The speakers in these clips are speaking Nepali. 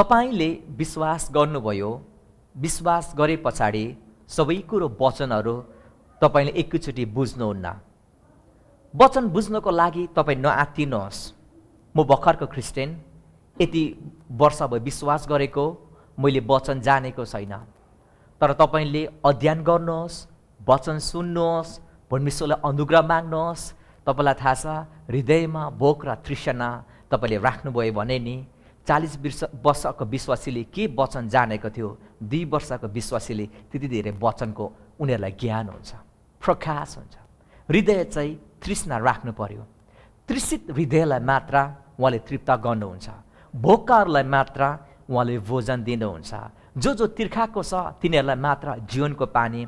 तपाईले विश्वास गर्नुभयो, विश्वास गरे पछाडि सबै कुरो वचनहरू तपाईले एकैचोटि बुझ्नुहुन्न। वचन बुझ्नको लागि तपाईँ नआत्तिनुहोस्। म भर्खरको क्रिस्चियन, यति वर्ष भयो विश्वास गरेको, मैले वचन जानेको छैन। तर तपाईले अध्ययन गर्नुहोस्, वचन सुन्नुहोस्, परमेश्वरलाई अनुग्रह माग्नुहोस्। तपाईँलाई थाहा छ, हृदयमा भोक र तृष्णा तपाईँले राख्नुभयो भने नि 40 वर्षको विश्वासीले के वचन जानेको थियो, 2 वर्षको विश्वासीले त्यति धेरै वचनको उनीहरूलाई ज्ञान हुन्छ, प्रकाश हुन्छ। हृदय चाहिँ तृष्णा राख्नु पर्यो। तृषित हृदयलाई मात्र उहाँले तृप्त गर्नुहुन्छ, भोकाहरूलाई मात्र उहाँले भोजन दिनुहुन्छ। जो तिर्खाको छ तिनीहरूलाई मात्र जीवनको पानी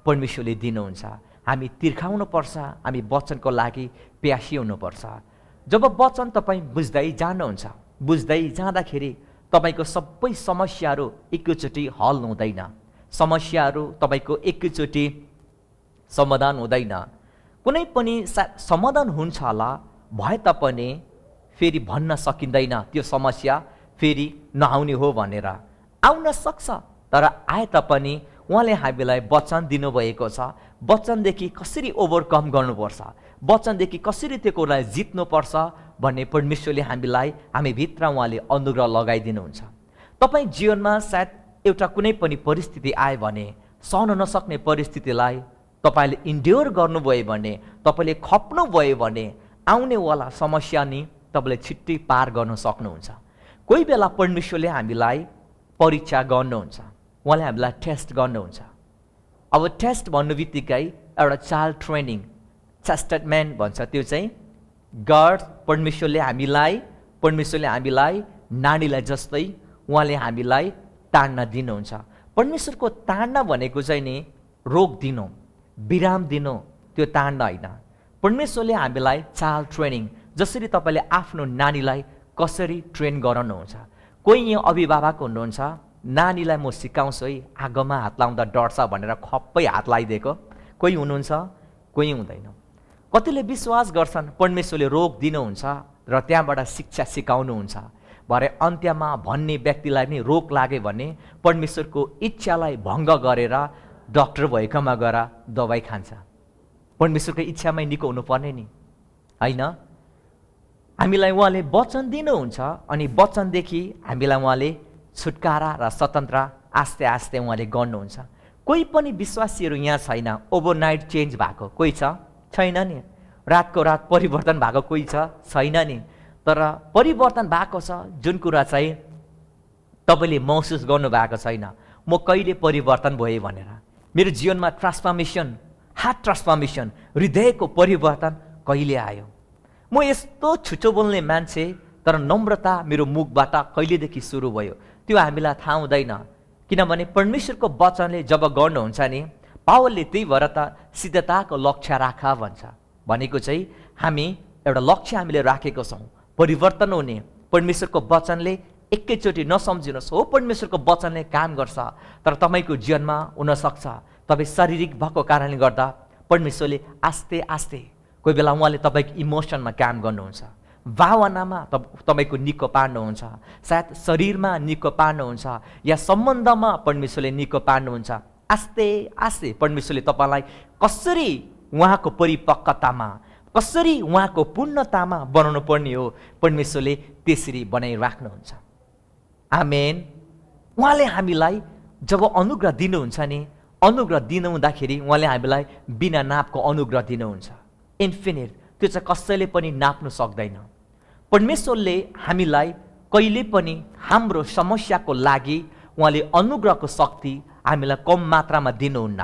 परमेश्वरले दिनुहुन्छ। हामी तिर्खाउनुपर्छ, हामी वचनको लागि प्यासी हुनुपर्छ। जब वचन तपाईँ बुझ्दै जानुहुन्छ, बुझ्दै जाँदाखेरि तपाईँको सबै समस्याहरू एकैचोटि हल हुँदैन, समस्याहरू तपाईँको एकैचोटि समाधान हुँदैन। कुनै पनि समाधान हुन्छ होला भए तापनि फेरि भन्न सकिँदैन त्यो समस्या फेरि नआउने हो भनेर। आउन सक्छ, तर आए तापनि उहाँले हामीलाई वचन दिनुभएको छ। वचनदेखि कसरी ओभरकम गर्नुपर्छ, वचनदेखि कसरी त्यो कुरालाई जित्नुपर्छ भन्ने परमेश्वरले हामी भित्र उहाँले अनुग्रह लगाइदिनुहुन्छ। तपाईँ जीवनमा सायद एउटा कुनै पनि परिस्थिति आयो भने, सहन नसक्ने परिस्थितिलाई तपाईँले इन्ड्योर गर्नुभयो भने, तपाईँले खप्नुभयो भने आउनेवाला समस्या नि तपाईँले छिट्टै पार गर्न सक्नुहुन्छ। कोही बेला परमेश्वरले हामीलाई परीक्षा गर्नुहुन्छ, उहाँले हामीलाई टेस्ट गर्नुहुन्छ। अब टेस्ट भन्नु बित्तिकै एउटा चाइल्ड ट्रेनिङ, चेस्टमेन्ट भन्छ, त्यो चाहिँ गड परमेश्वरले हामीलाई नानीलाई जस्तै उहाँले हामीलाई ताड्न दिनुहुन्छ। परमेश्वरको ताड्न भनेको चाहिँ नि रोक दिनु, विराम दिनु, त्यो ताड्न होइन। परमेश्वरले हामीलाई चाइल्ड ट्रेनिङ, जसरी तपाईँले आफ्नो नानीलाई कसरी ट्रेन गराउनुहुन्छ। कोही यहाँ अभिभावक हुनुहुन्छ, नानीलाई म सिकाउँछु है, आगोमा हात लाउँदा डर्छ भनेर खप्पै हात लगाइदिएको कोही हुनुहुन्छ, कोही हुँदैन। कतिले विश्वास गर्छन् परमेश्वरले रोक दिनुहुन्छ र त्यहाँबाट शिक्षा सिकाउनुहुन्छ, भरे अन्त्यमा भन्ने व्यक्तिलाई पनि रोक लाग्यो भने परमेश्वरको इच्छालाई भङ्ग गरेर डाक्टर भएकोमा गएर दबाई खान्छ। परमेश्वरको इच्छामै निको हुनुपर्ने नि, होइन? हामीलाई उहाँले वचन दिनुहुन्छ अनि वचनदेखि हामीलाई उहाँले छुटकारा र स्वतन्त्र आस्ते आस्ते उहाँले गर्नुहुन्छ। कोही पनि विश्वासीहरू यहाँ छैन ओभरनाइट चेन्ज भएको, कोही छैन नि। रातको रात परिवर्तन भएको कोही छैन नि। तर परिवर्तन भएको छ जुन कुरा चाहिँ तपाईँले महसुस गर्नुभएको छैन। म कहिले परिवर्तन भएँ भनेर, मेरो जीवनमा ट्रान्सफर्मेसन, हार्ट ट्रान्सफर्मेसन, हृदयको परिवर्तन कहिले आयो। म यस्तो छुचो बोल्ने मान्छे, तर नम्रता मेरो मुखबाट कहिलेदेखि सुरु भयो त्यो हामीलाई थाहा हुँदैन। किनभने परमेश्वरको वचनले जब गर्नुहुन्छ नि, पावलले त्यही भएर त सिद्धताको लक्ष्य राख भन्छ। भनेको चाहिँ हामी एउटा लक्ष्य हामीले राखेको छौँ, परिवर्तन हुने। परमेश्वरको वचनले एकैचोटि नसम्झिनुहोस्, हो परमेश्वरको वचनले काम गर्छ, तर तपाईँको जीवनमा हुनसक्छ तपाईँ शारीरिक भएको कारणले गर्दा परमेश्वरले आस्ते आस्ते कोही बेला उहाँले तपाईँको इमोसनमा काम गर्नुहुन्छ, भावनामा तपाईँको निको पार्नुहुन्छ, सायद शरीरमा निको पार्नुहुन्छ, या सम्बन्धमा परमेश्वरले निको पार्नुहुन्छ। आस्ते आस्ते परमेश्वरले तपाईँलाई कसरी उहाँको परिपक्वतामा, कसरी उहाँको पूर्णतामा बनाउनु पर्ने हो, परमेश्वरले त्यसरी बनाइराख्नुहुन्छ। आमेन। उहाँले हामीलाई जब अनुग्रह दिनुहुन्छ नि, अनुग्रह दिनुहुँदाखेरि उहाँले हामीलाई बिना नापको अनुग्रह दिनुहुन्छ, इन्फिनिट। त्यो चाहिँ कसैले पनि नाप्नु सक्दैन। परमेश्वरले हामीलाई कहिले पनि हाम्रो समस्याको लागि उहाँले अनुग्रहको शक्ति हामीलाई कम मात्रामा दिनुहुन्न,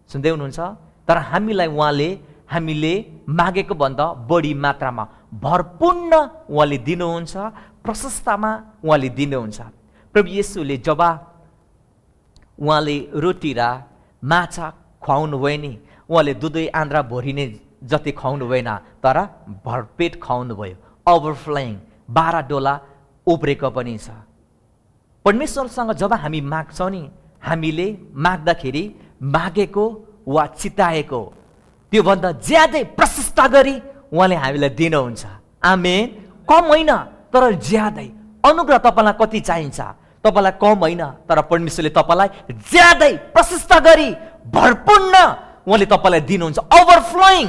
सुन्दै हुनुहुन्छ? तर हामीलाई उहाँले हामीले मागेको भन्दा बढी मात्रामा भरपूर्ण उहाँले दिनुहुन्छ, प्रशस्तमा उहाँले दिनुहुन्छ। प्रभु येशूले जब उहाँले रोटी र माछा खुवाउनु भयो नि, उहाँले दुधै आन्द्रा भरिने जति खुवाउनु भएन, तर भरपेट खुवाउनु भयो, ओभरफ्लोइङ, 12 डोला उब्रेको पनि छ। परमेश्वरसँग जब हामी माग्छौँ नि, हामीले माग्दाखेरि मागेको वा चिताएको त्योभन्दा ज्यादै प्रशस्त गरी उहाँले हामीलाई दिनुहुन्छ। आमेन। कम होइन, तर ज्यादै। अनुग्रह तपाईँलाई कति चाहिन्छ तपाईँलाई कम होइन, तर परमेश्वरले तपाईँलाई ज्यादै प्रशस्त गरी भरपूर्ण उहाँले तपाईँलाई दिनुहुन्छ, ओभरफ्लोइङ।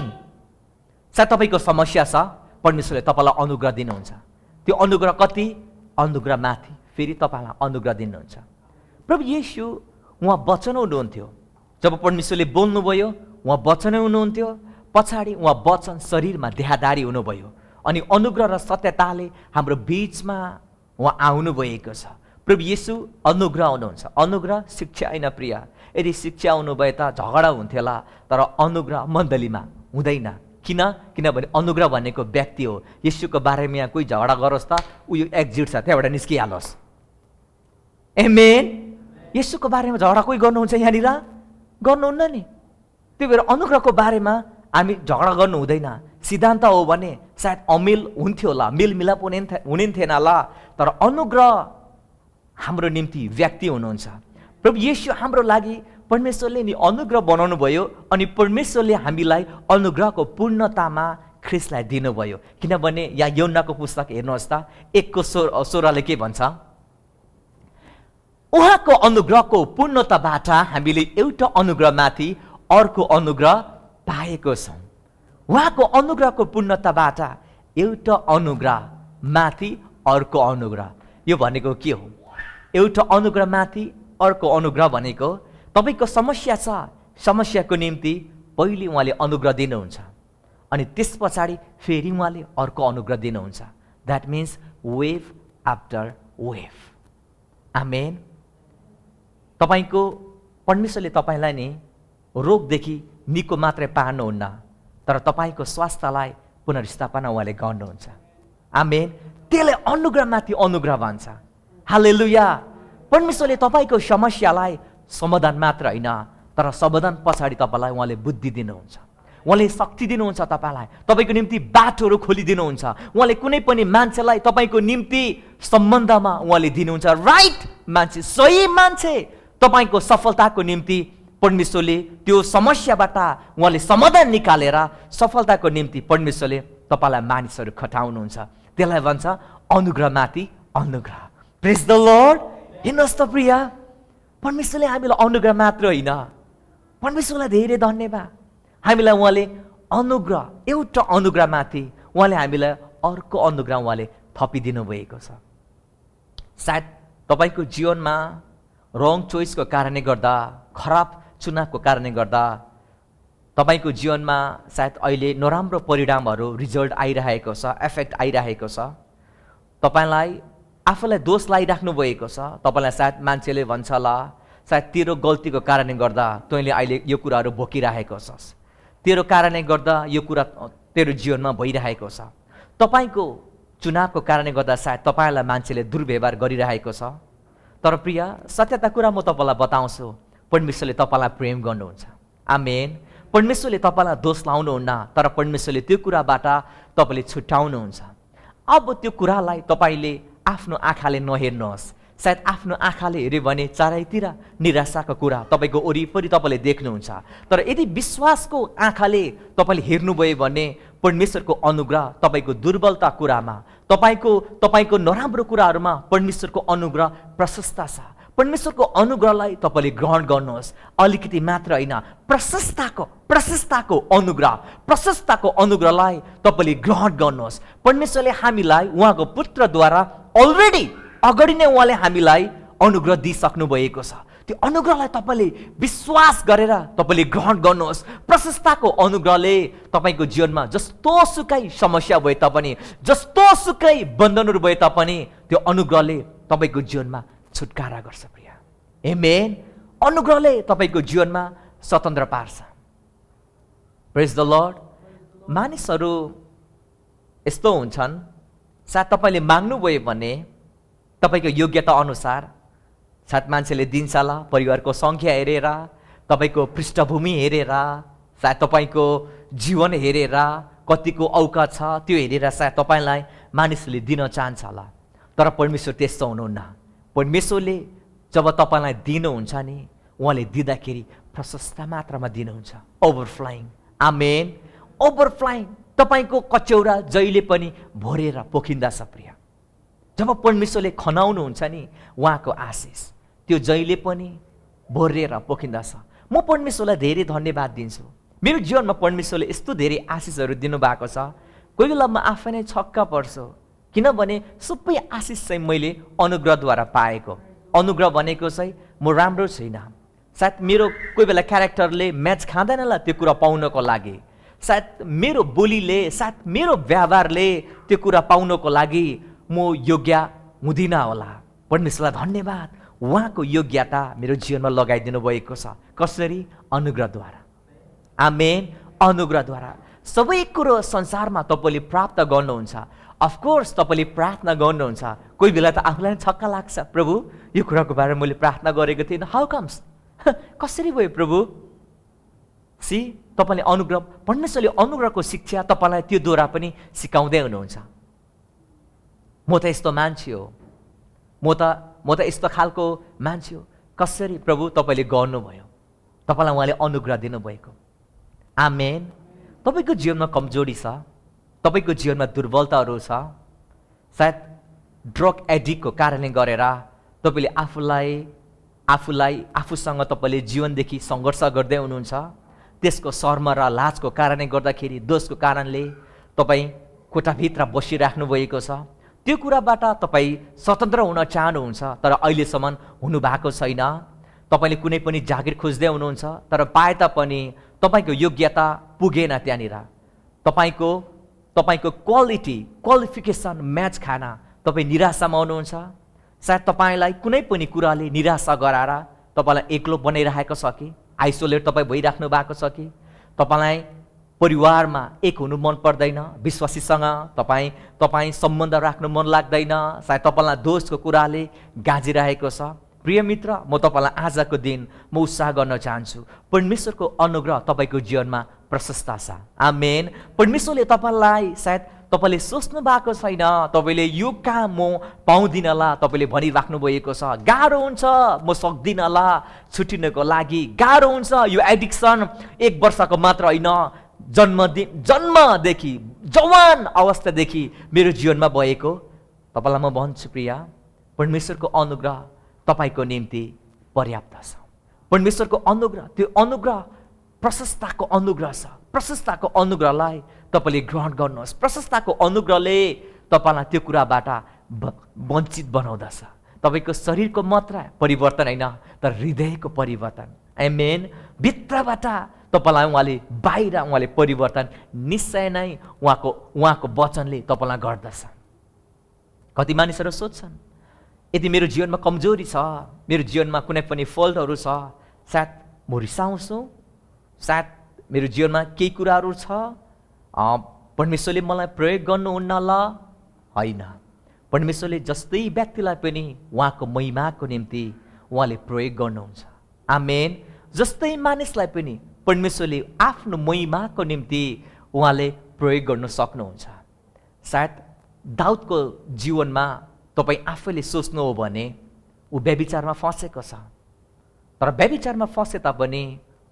सायद तपाईँको समस्या छ, परमेश्वरले तपाईँलाई अनुग्रह दिनुहुन्छ। त्यो अनुग्रह कति? अनुग्रह माथि फेरि तपाईँलाई अनुग्रह दिनुहुन्छ। प्रभु येशू उहाँ वचन हुनुहुन्थ्यो, जब परमेश्वरले बोल्नुभयो उहाँ वचनै हुनुहुन्थ्यो, पछाडि उहाँ वचन शरीरमा देहादारी हुनुभयो अनि अनुग्रह र सत्यताले हाम्रो बीचमा उहाँ आउनुभएको छ। प्रभु येशू अनुग्रह हुनुहुन्छ। अनुग्रह शिक्षा होइन प्रिय। यदि शिक्षा हुनुभए त झगडा हुन्थ्यो, तर अनुग्रह मण्डलीमा हुँदैन। किनभने अनुग्रह भनेको व्यक्ति हो। येशूको बारेमा यहाँ कोही झगडा गरोस् त उयो एक्जिट छ, त्यहाँबाट निस्किहालोस्। आमेन। येशूको बारेमा झगडा कोही गर्नुहुन्छ यहाँनिर? गर्नुहुन्न नि। त्यही भएर अनुग्रहको बारेमा हामी झगडा गर्नु हुँदैन। सिद्धान्त हो भने सायद अमिल हुन्थ्यो होला, मेलमिलाप हुने थिएन होला, तर अनुग्रह हाम्रो निम्ति व्यक्ति हुनुहुन्छ। प्रभु येशू हाम्रो लागि परमेश्वरले नि अनुग्रह बनाउनु भयो अनि परमेश्वरले हामीलाई अनुग्रहको पूर्णतामा ख्रिस्टलाई दिनुभयो। किनभने यहाँ यूहन्नाको पुस्तक हेर्नुहोस् त, 1:16 के भन्छ? उहाँको अनुग्रहको पूर्णताबाट हामीले एउटा अनुग्रहमाथि अर्को अनुग्रह पाएको छौँ। उहाँको अनुग्रहको पूर्णताबाट एउटा अनुग्रह माथि अर्को अनुग्रह। यो भनेको के हो? एउटा अनुग्रहमाथि अर्को अनुग्रह भनेको तपाईँको समस्या छ, समस्याको निम्ति पहिले उहाँले अनुग्रह दिनुहुन्छ अनि त्यस पछाडि फेरि उहाँले अर्को अनुग्रह दिनुहुन्छ। That means wave after wave. आमेन। तपाईँको परमेश्वरले तपाईँलाई नि रोगदेखि निको मात्रै पार्नुहुन्न, तर तपाईँको स्वास्थ्यलाई पुनर्स्थापना उहाँले गर्नुहुन्छ। आमेन। त्यसले अनुग्रहमाथि अनुग्रह भन्छ। हालेलुया। परमेश्वरले तपाईँको समस्यालाई समाधान मात्र होइन, तर समाधान पछाडि तपाईँलाई उहाँले बुद्धि दिनुहुन्छ, उहाँले शक्ति दिनुहुन्छ, तपाईँको निम्ति बाटोहरू खोलिदिनुहुन्छ। उहाँले कुनै पनि मान्छेलाई तपाईँको निम्ति सम्बन्धमा उहाँले दिनुहुन्छ, राइट मान्छे, सही मान्छे। तपाईँको सफलताको निम्ति परमेश्वरले त्यो समस्याबाट उहाँले समाधान निकालेर सफलताको निम्ति परमेश्वरले तपाईँलाई मानिसहरू खटाउनुहुन्छ। त्यसलाई भन्छ अनुग्रहमाथि अनुग्रह। प्रेज द लर्ड। हेर्नुहोस् त प्रिय, परमेश्वरले हामीलाई अनुग्रह मात्र होइन, परमेश्वरलाई धेरै धन्यवाद। हामीलाई उहाँले अनुग्रह, एउटा अनुग्रहमाथि उहाँले हामीलाई अर्को अनुग्रह उहाँले थपिदिनु भएको छ। सायद तपाईँको जीवनमा रङ चोइसको कारणले गर्दा, खराब चुनावको कारणले गर्दा तपाईँको जीवनमा सायद अहिले नराम्रो परिणामहरू, रिजल्ट आइरहेको छ, इफेक्ट आइरहेको छ। तपाईँलाई आफूलाई दोष लगाइराख्नु भएको छ। तपाईँलाई सायद मान्छेले भन्छ होला, सायद तेरो गल्तीको कारणले गर्दा तैँले अहिले यो कुराहरू भोगिरहेको छस्, तेरो कारणले गर्दा यो कुरा तेरो जीवनमा भइरहेको छ। तपाईँको चुनावको कारणले गर्दा सायद तपाईँलाई मान्छेले दुर्व्यवहार गरिरहेको छ। तर प्रिय, सत्यता कुरा म तपाईँलाई बताउँछु, परमेश्वरले तपाईँलाई प्रेम गर्नुहुन्छ। आमेन। परमेश्वरले तपाईँलाई दोष लाउनुहुन्न, तर परमेश्वरले त्यो कुराबाट तपाईँले छुट्याउनुहुन्छ। अब त्यो कुरालाई तपाईँले आफ्नो आँखाले नहेर्नुहोस्। सायद आफ्नो आँखाले हेऱ्यो भने चारैतिर निराशाको कुरा तपाईँको वरिपरि तपाईँले देख्नुहुन्छ, तर यदि विश्वासको आँखाले तपाईँले हेर्नुभयो भने परमेश्वरको अनुग्रह तपाईँको दुर्बलता कुरामा, तपाईँको नराम्रो कुराहरूमा परमेश्वरको अनुग्रह प्रशस्त छ। परमेश्वरको अनुग्रहलाई तपाईँले ग्रहण गर्नुहोस्। अलिकति मात्र होइन, प्रशस्तको अनुग्रहलाई तपाईँले ग्रहण गर्नुहोस्। परमेश्वरले हामीलाई उहाँको पुत्रद्वारा अलरेडी अगाडि नै उहाँले हामीलाई अनुग्रह दिइसक्नु भएको छ। त्यो अनुग्रहलाई तपाईँले विश्वास गरेर तपाईँले ग्रहण गर्नुहोस्। प्रशस्तको अनुग्रहले तपाईँको जीवनमा जस्तो सुकै समस्या भए तापनि, जस्तो सुकै बन्धनहरू भए तापनि, त्यो अनुग्रहले तपाईँको जीवनमा छुटकारा गर्छ प्रिय। आमेन। अनुग्रहले तपाईँको जीवनमा स्वतन्त्र पार्छ। प्रेज द लर्ड। मानिसहरू यस्तो हुन्छन्, सायद तपाईँले माग्नुभयो भने तपाईँको योग्यता अनुसार सायद मान्छेले दिन्छ होला, परिवारको सङ्ख्या हेरेर, तपाईँको पृष्ठभूमि हेरेर, सायद तपाईँको जीवन हेरेर, कतिको औकात छ त्यो हेरेर सायद तपाईँलाई मानिसले दिन चाहन्छ होला। तर परमेश्वर त्यस्तो हुनुहुन्न। परमेश्वरले जब तपाईँलाई दिनुहुन्छ नि, उहाँले दिँदाखेरि प्रशस्त मात्रामा दिनुहुन्छ, ओभरफ्लाइङ। आमेन। ओभरफ्लाइङ। तपाईँको कचौरा जहिले पनि भरेर पोखिँदछ प्रिय। जब परमेश्वरले खनाउनुहुन्छ नि उहाँको आशिष त्यो जहिले पनि भोरिएर पोखिँदछ। म परमेश्वरलाई धेरै धन्यवाद दिन्छु। मेरो जीवनमा परमेश्वरले यस्तो धेरै आशिषहरू दिनुभएको छ, कोही बेला म आफै नै छक्क पर्छु, किनभने सबै आशिष चाहिँ मैले अनुग्रहद्वारा पाएको। अनुग्रह भनेको चाहिँ म राम्रो छैन, सायद मेरो कोही बेला क्यारेक्टरले म्याच खाँदैन होला त्यो कुरा पाउनको लागि, सायद मेरो बोलीले, सायद मेरो व्यवहारले त्यो कुरा पाउनको लागि म योग्य हुँदिनँ होला। परमेश्वरलाई धन्यवाद, उहाँको योग्यता मेरो जीवनमा लगाइदिनु भएको छ। कसरी? अनुग्रहद्वारा। आमेन। अनुग्रहद्वारा सबै कुरो संसारमा तपाईँले प्राप्त गर्नुहुन्छ। अफकोर्स तपाईँले प्रार्थना गर्नुहुन्छ, कोही बेला त आफूलाई छक्क लाग्छ, प्रभु यो कुराको बारेमा मैले प्रार्थना गरेको थिइनँ, हाउ कम्स, कसरी भयो प्रभु? सी तपाईँले अनुग्रह, परमेश्वरले अनुग्रहको शिक्षा तपाईँलाई त्योद्वारा पनि सिकाउँदै हुनुहुन्छ। म त यस्तो मान्छे हो, म त यस्तो खालको मान्छे हो, कसरी प्रभु तपाईँले गर्नुभयो, तपाईँलाई उहाँले अनुग्रह दिनुभएको। आमेन। तपाईँको जीवनमा कमजोरी छ, तपाईँको जीवनमा दुर्बलताहरू छ, सायद ड्रग एडिक्टको कारणले गरेर तपाईँले आफूसँग तपाईँले जीवनदेखि सङ्घर्ष गर्दै हुनुहुन्छ। त्यसको शर्म र लाजको कारणले गर्दाखेरि, दोषको कारणले तपाईँ कोठाभित्र बसिराख्नु भएको छ। त्यो कुराबाट तपाईँ स्वतन्त्र हुन चाहनुहुन्छ, तर अहिलेसम्म हुनुभएको छैन। तपाईँले कुनै पनि जागिर खोज्दै हुनुहुन्छ, तर पाए तापनि तपाईँको योग्यता पुगेन त्यहाँनिर। तपाईँको क्वालिफिकेसन म्याच खान तपाईँ निराशामा हुनुहुन्छ। सायद तपाईँलाई कुनै पनि कुराले निराशा गराएर तपाईँलाई एक्लो बनाइरहेको छ कि, आइसोलेट तपाईँ भइराख्नु भएको छ कि, तपाईँलाई परिवारमा एक हुनु मन पर्दैन, विश्वासीसँग तपाईँ सम्बन्ध राख्नु मन लाग्दैन, सायद तपाईँलाई दोषको कुराले गाँजिरहेको छ। प्रिय मित्र, म तपाईँलाई आजको दिन म उत्साह गर्न चाहन्छु, परमेश्वरको अनुग्रह तपाईँको जीवनमा प्रशस्त छ। आमेन। परमेश्वरले तपाईँलाई, सायद तपाईँले सोच्नु भएको छैन, तपाईँले यो काम म पाउँदिनँ होला, तपाईँले भनिराख्नु भएको छ, गाह्रो हुन्छ, म सक्दिनँ होला छुटिनको लागि, गाह्रो हुन्छ, यो एडिक्सन 1 वर्षको मात्र होइन, जन्मदेखि जवान अवस्थादेखि मेरो जीवनमा भएको। तपाईँलाई म भन्छु प्रिय, परमेश्वरको अनुग्रह तपाईँको निम्ति पर्याप्त छ। परमेश्वरको अनुग्रह, त्यो अनुग्रह प्रशस्तताको अनुग्रह छ। प्रशस्तताको अनुग्रहलाई तपाईँले ग्रहण गर्नुहोस्। प्रशस्तताको अनुग्रहले तपाईँलाई त्यो कुराबाट वञ्चित बनाउँदछ। तपाईँको शरीरको मात्र परिवर्तन होइन, तर हृदयको परिवर्तन। आमेन। भित्रबाट तपाईँलाई उहाँले बाहिर उहाँले परिवर्तन निश्चय नै उहाँको वचनले तपाईँलाई गर्दछ। कति मानिसहरू सोध्छन्, यदि मेरो जीवनमा कमजोरी छ, मेरो जीवनमा कुनै पनि फल्टहरू छ, सायद म रिसाउँछु, सायद मेरो जीवनमा केही कुराहरू छ, परमेश्वरले मलाई प्रयोग गर्नुहुन्न ल? होइन। परमेश्वरले जस्तै व्यक्तिलाई पनि उहाँको महिमाको निम्ति उहाँले प्रयोग गर्नुहुन्छ। आमेन। जस्तै मानिसलाई पनि परमेश्वरले आफ्नो महिमाको निम्ति उहाँले प्रयोग गर्न सक्नुहुन्छ। सायद दाउदको जीवनमा तपाईँ आफैले सोच्नु हो भने ऊ व्यभिचारमा फँसेको छ, तर व्यभिचारमा फँसे तापनि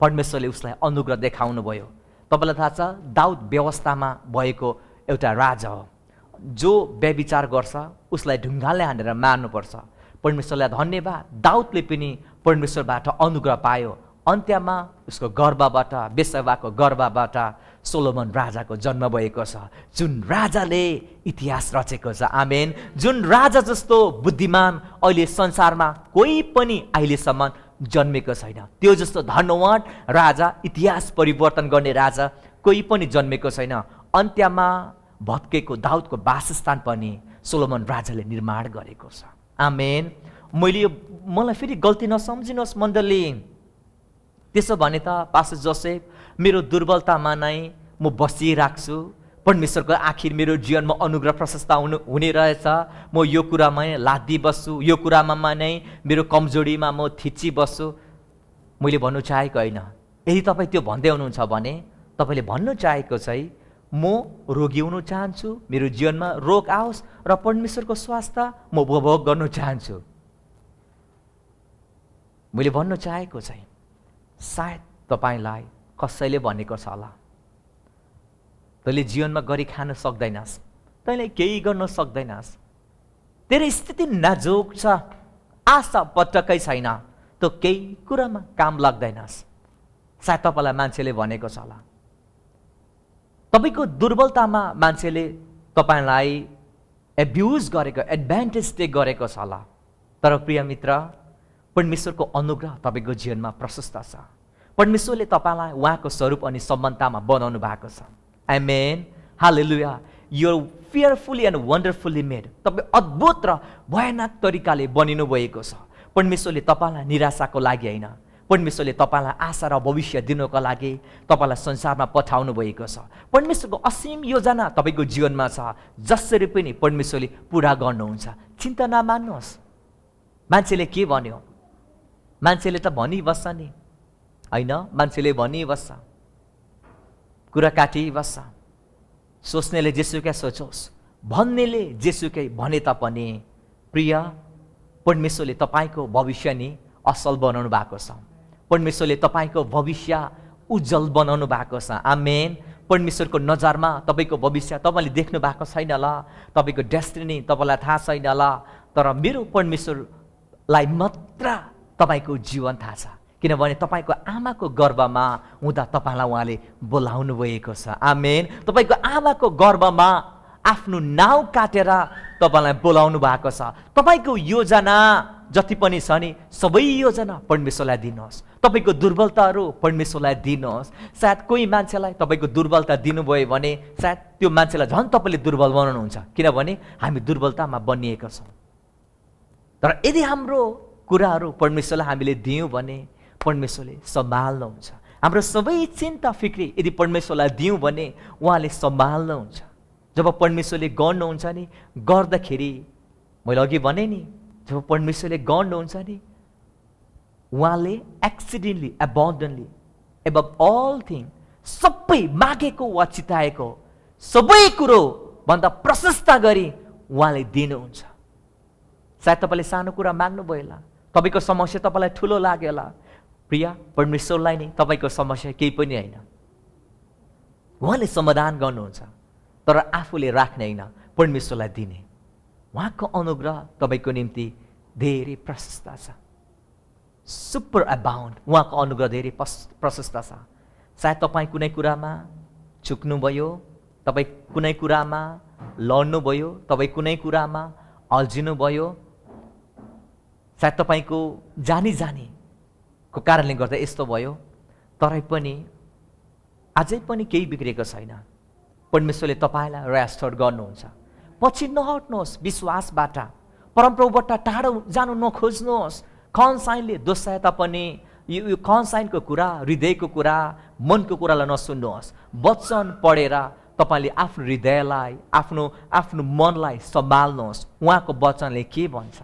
परमेश्वरले उसलाई अनुग्रह देखाउनु भयो। तपाईँलाई थाहा छ, दाउद व्यवस्थामा भएको एउटा राजा हो। जो व्यभिचार गर्छ उसलाई ढुङ्गाले हानेर मार्नुपर्छ। परमेश्वरलाई धन्यवाद, दाउदले पनि परमेश्वरबाट अनुग्रह पायो। अन्त्यमा उसको गर्भबाट, बेसवाको गर्भबाट सोलोमन राजाको जन्म भएको छ, जुन राजाले इतिहास रचेको छ। आमेन। जुन राजा जस्तो बुद्धिमान अहिले संसारमा कोही पनि अहिलेसम्म जन्मेको छैन। त्यो जस्तो धनवान राजा, इतिहास परिवर्तन गर्ने राजा कोही पनि जन्मेको छैन। अन्त्यमा भत्केको दाउदको वासस्थान पनि सोलोमन राजाले निर्माण गरेको छ। आमेन। मलाई फेरि गल्ती नसम्झिनुहोस् मण्डली, त्यसो भने त पास्टर जोसेफ, मेरो दुर्बलतामा नै म बसिराख्छु, परमेश्वरको आखिर मेरो जीवनमा अनुग्रह प्रशस्त हुने रहेछ, म यो कुरामा लाद्दी बस्छु, यो कुरामा नै मेरो कमजोरीमा म थिची बस्छु। मैले भन्नु चाहेको होइन। यदि तपाईँ त्यो भन्दै हुनुहुन्छ भने तपाईँले भन्नु चाहेको चाहिँ म रोगी हुनु चाहन्छु, मेरो जीवनमा रोग आओस् र परमेश्वरको स्वास्थ्य म उपभोग गर्नु चाहन्छु। मैले भन्नु चाहेको चाहिँ सायद तपाईँलाई कसैले भनेको छ होला, तैँले जीवनमा गरी खान सक्दैनस्, तैँले केही गर्न सक्दैनस्, तेरो स्थिति नाजुक छ, आशा पटक्कै छैन, त केही कुरामा काम लाग्दैनस्। सायद तपाईँलाई मान्छेले भनेको छ होला, तपाईँको दुर्बलतामा मान्छेले तपाईँलाई एब्युज गरेको, एडभान्टेज टेक गरेको छ होला। तर प्रिय मित्र, परमेश्वरको अनुग्रह तपाईँको जीवनमा प्रशस्त छ। परमेश्वरले तपाईँलाई उहाँको स्वरूप अनि समानतामा बनाउनु भएको छ। आमेन, हालेलुया। You are fearfully and wonderfully made. तपाईँ अद्भुत र भयानक तरिकाले बनिनु भएको छ। परमेश्वरले तपाईँलाई निराशाको लागि होइन, परमेश्वरले तपाईँलाई आशा र भविष्य दिनुको लागि तपाईँलाई संसारमा पठाउनु भएको छ। परमेश्वरको असीम योजना तपाईँको जीवनमा छ, जसरी पनि परमेश्वरले पुरा गर्नुहुन्छ। चिन्ता नमान्नुहोस्। मान्छेले के भन्यो, मान्छेले त भनिबस्छ नि, होइन? मान्छेले भनिबस्छ, कुरा काटिबस्छ। सोच्नेले जेसुकै सोचोस्, भन्नेले जेसुकै भने तापनि प्रिय, परमेश्वरले तपाईँको भविष्य नि असल बनाउनु भएको छ। परमेश्वरले तपाईँको भविष्य उज्जवल बनाउनु भएको छ। आमेन। परमेश्वरको नजरमा तपाईँको भविष्य तपाईँले देख्नु भएको छैन होला, तपाईँको डेस्टिनी तपाईँलाई थाहा छैन होला, तर मेरो परमेश्वरलाई मात्र तपाईँको जीवन थाहा छ। किनभने तपाईँको आमाको गर्भमा हुँदा तपाईँलाई उहाँले बोलाउनु भएको छ। आमेन। तपाईँको आमाको गर्भमा आफ्नो नाउँ काटेर तपाईँलाई बोलाउनु भएको छ। तपाईँको योजना जति पनि छ नि, सबै योजना परमेश्वरलाई दिनुहोस्। तपाईँको दुर्बलताहरू परमेश्वरलाई दिनुहोस्। सायद कोही मान्छेलाई तपाईँको दुर्बलता दिनुभयो भने सायद त्यो मान्छेलाई झन् तपाईँले दुर्बल बनाउनुहुन्छ, किनभने हामी दुर्बलतामा बनिएका छौँ। तर यदि हाम्रो कुराहरू परमेश्वरलाई हामीले दियौँ भने परमेश्वरले सम्हाल्नुहुन्छ। हाम्रो सबै चिन्ता फिक्री यदि परमेश्वरलाई दियौँ भने उहाँले सम्हाल्नुहुन्छ। जब परमेश्वरले गर्नुहुन्छ नि, गर्दाखेरि मैले अघि भने नि, जब परमेश्वरले गर्नुहुन्छ नि, उहाँले एक्सिडेन्टली, एबन्डन्टली, एबभ अल थिङ, सबै मागेको वा चिताएको सबै कुरो भन्दा प्रशस्त गरी उहाँले दिनुहुन्छ। सायद तपाईँले सानो कुरा माग्नुभयो होला, तपाईँको समस्या तपाईँलाई ठुलो लाग्यो होला। प्रिय, परमेश्वरलाई नै तपाईँको समस्या केही पनि होइन, उहाँले समाधान गर्नुहुन्छ। तर आफूले राख्ने होइन, परमेश्वरलाई दिने। उहाँको अनुग्रह तपाईँको निम्ति धेरै प्रशस्त छ, सुपर अबाउन्ड। उहाँको अनुग्रह धेरै प्रशस्त छ। सायद तपाईँ कुनै कुरामा चुक्नुभयो, तपाईँ कुनै कुरामा लड्नुभयो, तपाईँ कुनै कुरामा अल्झिनुभयो, सायद तपाईँको जानी जानीको कारणले गर्दा यस्तो भयो, तरै पनि अझै पनि केही बिग्रेको छैन। परमेश्वरले तपाईँलाई रेस्टोर गर्नुहुन्छ। पछि नहट्नुहोस् विश्वासबाट, परमप्रभुबाट टाढो जानु नखोज्नुहोस्। कन्साइनले दोस्याए तापनि यो कन्साइनको कुरा, हृदयको कुरा, मनको कुरालाई नसुन्नुहोस्। वचन पढेर तपाईँले आफ्नो हृदयलाई, आफ्नो मनलाई सम्हाल्नुहोस्। उहाँको वचनले के भन्छ?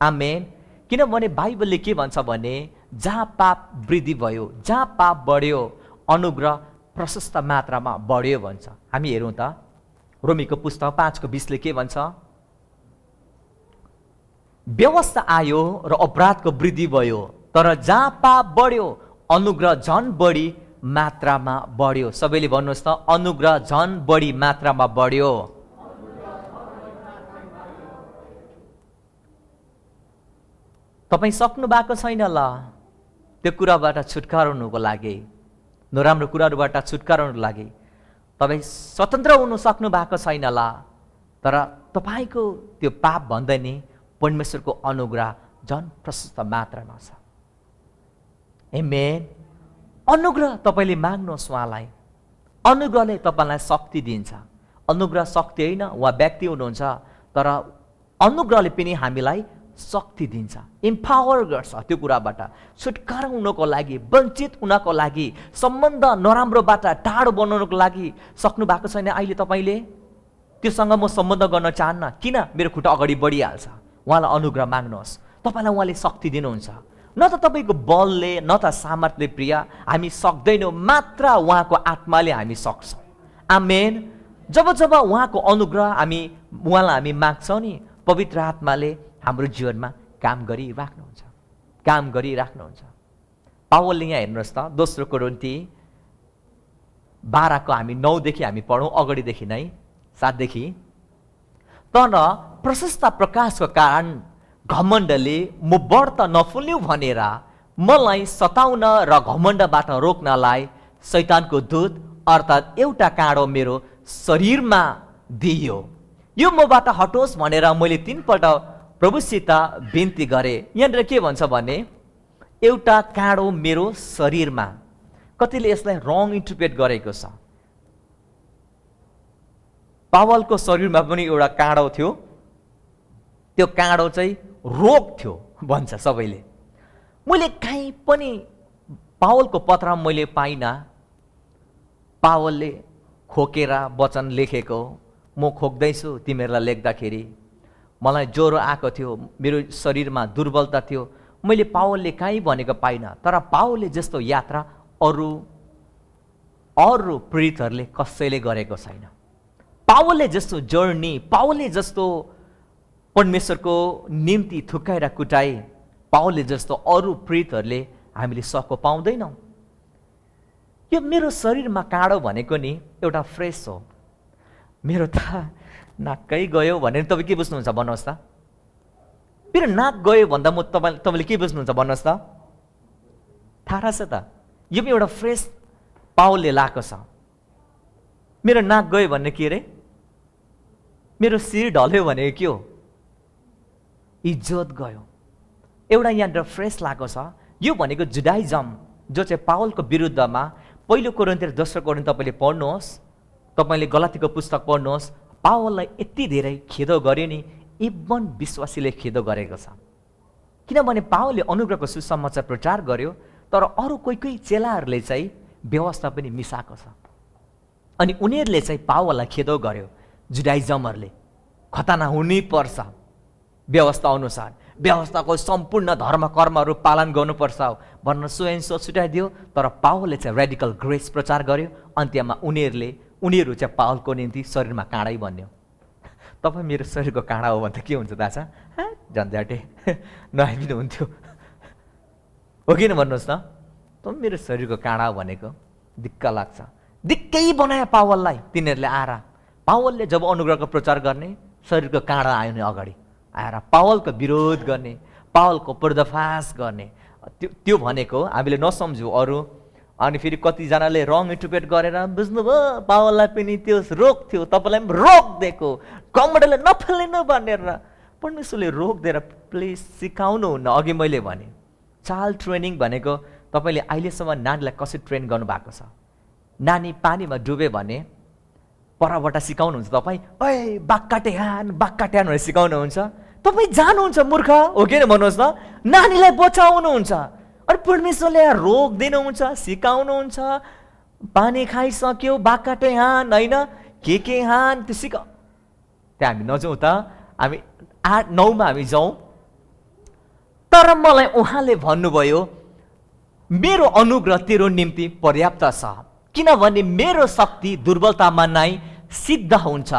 आमेन। किनभने बाइबलले के भन्छ भने, जहाँ पाप वृद्धि भयो, जहाँ पाप बढ्यो, अनुग्रह प्रशस्त मात्रामा बढ्यो भन्छ। हामी हेरौँ त, रोमीको पुस्तक 5:20 के भन्छ? व्यवस्था आयो र अपराधको वृद्धि भयो, तर जहाँ पाप बढ्यो, अनुग्रह झन् बढी मात्रामा बढ्यो। सबैले भन्नुहोस् त, अनुग्रह झन् बढी मात्रामा बढ्यो। तपाईँ सक्नु भएको छैन ल त्यो कुराबाट छुटकारा हुनुको लागि, नराम्रो कुराहरूबाट छुटकारा हुनुको लागि। तपाईँ स्वतन्त्र हुनु सक्नु भएको छैन ल, तर तपाईँको त्यो पाप भन्दै नि परमेश्वरको अनुग्रह झन् प्रशस्त मात्रामा छ। आमेन। अनुग्रह तपाईँले माग्नुहोस् उहाँलाई। अनुग्रहले तपाईँलाई शक्ति दिन्छ। अनुग्रह शक्ति होइन, उहाँ व्यक्ति हुनुहुन्छ, तर अनुग्रहले पनि हामीलाई शक्ति दिन्छ, इम्पावर गर्छ। त्यो कुराबाट छुटकारा हुनको लागि, वञ्चित हुनको लागि, सम्बन्ध नराम्रोबाट टाढो बनाउनको लागि सक्नु भएको छैन अहिले तपाईँले? त्योसँग म सम्बन्ध गर्न चाहन्न, किन? मेरो खुट्टा अगाडि बढिहाल्छ। उहाँलाई अनुग्रह माग्नुहोस्, तपाईँलाई उहाँले शक्ति दिनुहुन्छ। न त तपाईँको बलले, न त सामर्थ्यले प्रिय हामी सक्दैनौँ, मात्र उहाँको आत्माले हामी सक्छौँ। आमेन। जब उहाँको अनुग्रह उहाँलाई हामी माग्छौँ नि, पवित्र आत्माले हाम्रो जीवनमा काम गरिराख्नुहुन्छ। पावलले यहाँ हेर्नुहोस् त, 2 कोरिन्थी 12 हामी 9 देखि हामी पढौँ, अगाडिदेखि नै 7 देखि। तर प्रशस्त प्रकाशको कारण घमण्डले म व्रत नफुल्यौ भनेर मलाई सताउन र घमण्डबाट रोक्नलाई शैतानको दूत अर्थात् एउटा काँडो मेरो शरीरमा दियो। यो मबाट हटोस् भनेर मैले 3 पल्ट प्रभुसित बिन्ती गरेँ। यहाँनिर के भन्छ भने एउटा काँडो मेरो शरीरमा। कतिले यसलाई रङ इन्टरप्रेट गरेको छ। पावलको शरीरमा पनि एउटा काँडो थियो, त्यो काँडो चाहिँ रोग थियो भन्छ सबैले। मैले कहीँ पनि पावलको पत्रमा मैले पाइनँ पावलले खोकेर वचन लेखेको, म खोक्दैछु तिमीहरूलाई लेख्दाखेरि, मलाई ज्वरो आएको थियो, मेरो शरीरमा दुर्बलता थियो, मैले पावलले कहीँ भनेको पाइनँ। तर पावलले जस्तो यात्रा अरू प्रेरितहरूले कसैले गरेको छैन। पावलले जस्तो जर्नी, पावलले जस्तो परमेश्वरको निम्ति थुकाएर कुटाए, पावलले जस्तो अरू प्रेरितहरूले हामीले सको पाउँदैनौँ। यो मेरो शरीरमा काँडो भनेको नि एउटा फ्रेस हो। मेरो त नाकै गयो भनेर तपाईँ के बुझ्नुहुन्छ भन्नुहोस् त? मेरो नाक गयो भन्दा म तपाईँले के बुझ्नुहुन्छ भन्नुहोस् त? थाहा छ त? यो पनि एउटा फ्रेस पावलले लाएको छ। मेरो नाक गयो भन्ने के अरे? मेरो शिर ढल्यो भनेको के हो? इज्जत गयो। एउटा यहाँनिर फ्रेस लागेको छ। यो भनेको जुडाइजम जो चाहिँ पावलको विरुद्धमा, पहिलो कोरिन्थियर 10 कोरिन्थ तपाईँले पढ्नुहोस्, तपाईँले गलातीको पुस्तक पढ्नुहोस्, पावललाई यति धेरै खेदो गर्यो नि, इवन विश्वासीले खेदो गरेको छ। किनभने पावलले अनुग्रहको सुसमाचार प्रचार गर्यो, तर अरू कोही चेलाहरूले चाहिँ व्यवस्था पनि मिसाएको छ। अनि उनीहरूले चाहिँ पावललाई खेदो गर्यो। जुडाइजमहरूले खतना हुनै पर्छ व्यवस्था अनुसार, व्यवस्थाको सम्पूर्ण धर्म कर्महरू पालन गर्नुपर्छ भन्न स्वयं सोच छुट्याइदियो। तर पावलले चाहिँ रेडिकल ग्रेस प्रचार गर्यो। अन्त्यमा उनीहरू चाहिँ पावलको निम्ति शरीरमा काँडै बन्यो। तपाईँ मेरो शरीरको काँडा हो भने त के हुन्छ थाहा छ? झन्झाटे नआइदिनु हुन्थ्यो, हो किन भन्नुहोस् त? त मेरो शरीरको काँडा भनेको दिक्क लाग्छ। दिक्कै बनायो पावललाई तिनीहरूले आएर। पावलले जब अनुग्रहको प्रचार गर्ने, शरीरको काँडा आयो नि अगाडि आएर पावलको विरोध गर्ने, पावलको पर्दाफास गर्ने। त्यो भनेको हामीले नसम्झु अरू। अनि फेरि कतिजनाले रङ इन्टरप्रेट गरेर बुझ्नुभयो पावललाई पनि त्यो रोग थियो, तपाईँलाई पनि रोग दिएको, घमण्डले नफलिनु भनेर। परमेश्वरले रोग दिएर प्लिज सिकाउनुहुन्न। अघि मैले भने चाइल्ड ट्रेनिङ भनेको तपाईँले अहिलेसम्म नानीलाई कसरी ट्रेन गर्नुभएको छ? नानी पानीमा डुब्यो भने परबाट सिकाउनुहुन्छ तपाईँ, ओए बाक्काटे हान भनेर सिकाउनुहुन्छ? तपाईँ जानुहुन्छ मूर्ख, हो किन भन्नुहोस् त? नानीलाई बचाउनुहुन्छ। अनि परमेश्वरले रोग दिनुहुन्छ, सिकाउनुहुन्छ। पानी खाइसक्यो बाक्काटे हान, होइन के हान, त्यो सिका। त्यहाँ हामी नजाउँ त, हामी 8-9मा हामी जाउँ। तर मलाई उहाँले भन्नुभयो मेरो अनुग्रह तेरो निम्ति पर्याप्त छ, किनभने मेरो शक्ति दुर्बलतामा नै सिद्ध हुन्छ।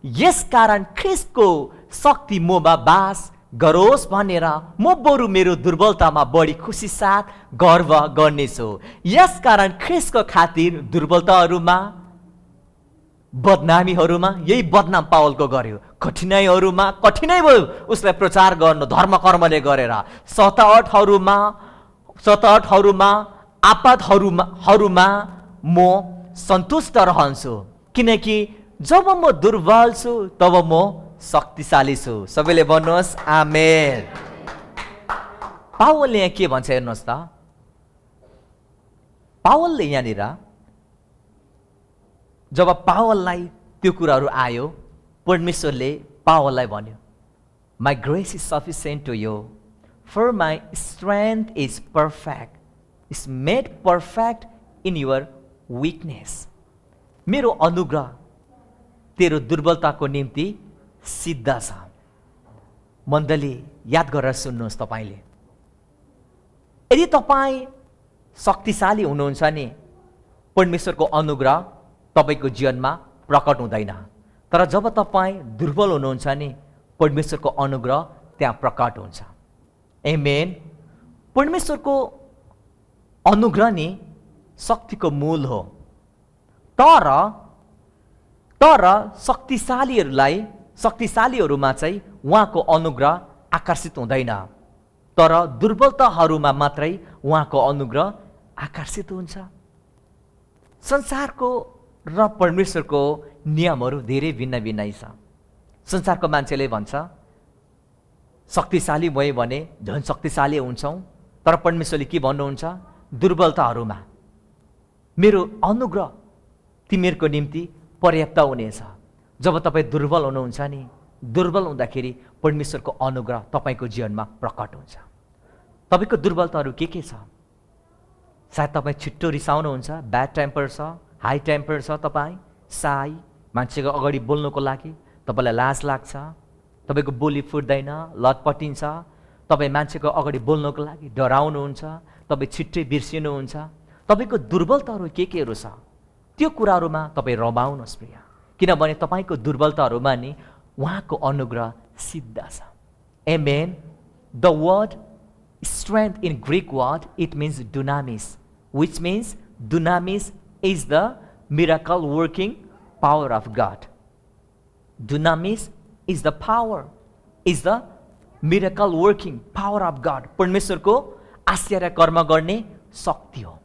यसकारण ख्रीष्टको शक्ति ममा बास गरोस् भनेर म बरु मेरो दुर्बलतामा बढी खुसी साथ गर्व गर्नेछु। यसकारण ख्रीष्टको खातिर दुर्बलताहरूमा, बदनामीहरूमा, यही बदनाम पावलको गर्यो, कठिनाइहरूमा कठिनाइ भयो उसलाई प्रचार गर्नु धर्म कर्मले गरेर, सतावटहरूमा आपदहरूमा म सन्तुष्ट रहन्छु, किनकि जब म दुर्बल छु तब म शक्तिशाली छु। सबैले भन्नुहोस् आमेन। पावलले यहाँ के भन्छ हेर्नुहोस् त? पावलले यहाँनिर जब पावललाई त्यो कुराहरू आयो, परमेश्वरले पावललाई भन्यो, my grace is sufficient to you, for my strength is perfect, is made perfect in your weakness. मेरो अनुग्रह तेरो दुर्बलताको निम्ति सिद्ध छ। मण्डली याद गरेर सुन्नुहोस्, तपाईँले यदि तपाईँ शक्तिशाली हुनुहुन्छ नि, परमेश्वरको अनुग्रह तपाईँको जीवनमा प्रकट हुँदैन। तर जब तपाईँ दुर्बल हुनुहुन्छ नि, परमेश्वरको अनुग्रह त्यहाँ प्रकट हुन्छ। आमेन। परमेश्वरको अनुग्रह नि शक्तिको मूल हो। तर शक्तिशालीहरूलाई शक्तिशालीहरूमा चाहिँ उहाँको अनुग्रह आकर्षित हुँदैन, तर दुर्बलताहरूमा मात्रै उहाँको अनुग्रह आकर्षित हुन्छ। संसारको र परमेश्वरको नियमहरू धेरै भिन्न भिन्नै छ। संसारको मान्छेले भन्छ शक्तिशाली भयो भने झन् शक्तिशाली हुन्छौँ, तर परमेश्वरले के भन्नुहुन्छ? दुर्बलताहरूमा मेरो अनुग्रह तिमीहरूको निम्ति पर्याप्त हुनेछ। जब तपाईँ दुर्बल हुनुहुन्छ नि, दुर्बल हुँदाखेरि परमेश्वरको अनुग्रह तपाईँको जीवनमा प्रकट हुन्छ। तपाईँको दुर्बलताहरू के छ? सायद तपाईँ छिट्टो रिसाउनुहुन्छ, ब्याड टेम्पर छ, हाई टेम्पर छ, तपाईँ साई, मान्छेको अगाडि बोल्नुको लागि तपाईँलाई लाज लाग्छ, तपाईँको बोली फुट्दैन, लटपटिन्छ, तपाईँ मान्छेको अगाडि बोल्नुको लागि डराउनुहुन्छ, तपाईँ छिट्टै बिर्सिनुहुन्छ। तपाईँको दुर्बलताहरू केहरू छ त्यो कुराहरूमा तपाईँ रमाउनुहोस् प्रिय, किनभने तपाईँको दुर्बलताहरूमा नि उहाँको अनुग्रह सिद्ध छ। Amen. The word strength in Greek word, it means dunamis, which means dunamis is the miracle working power of God. Dunamis is the power, is the miracle working power of God. परमेश्वरको आश्चर्य कर्म गर्ने शक्ति हो।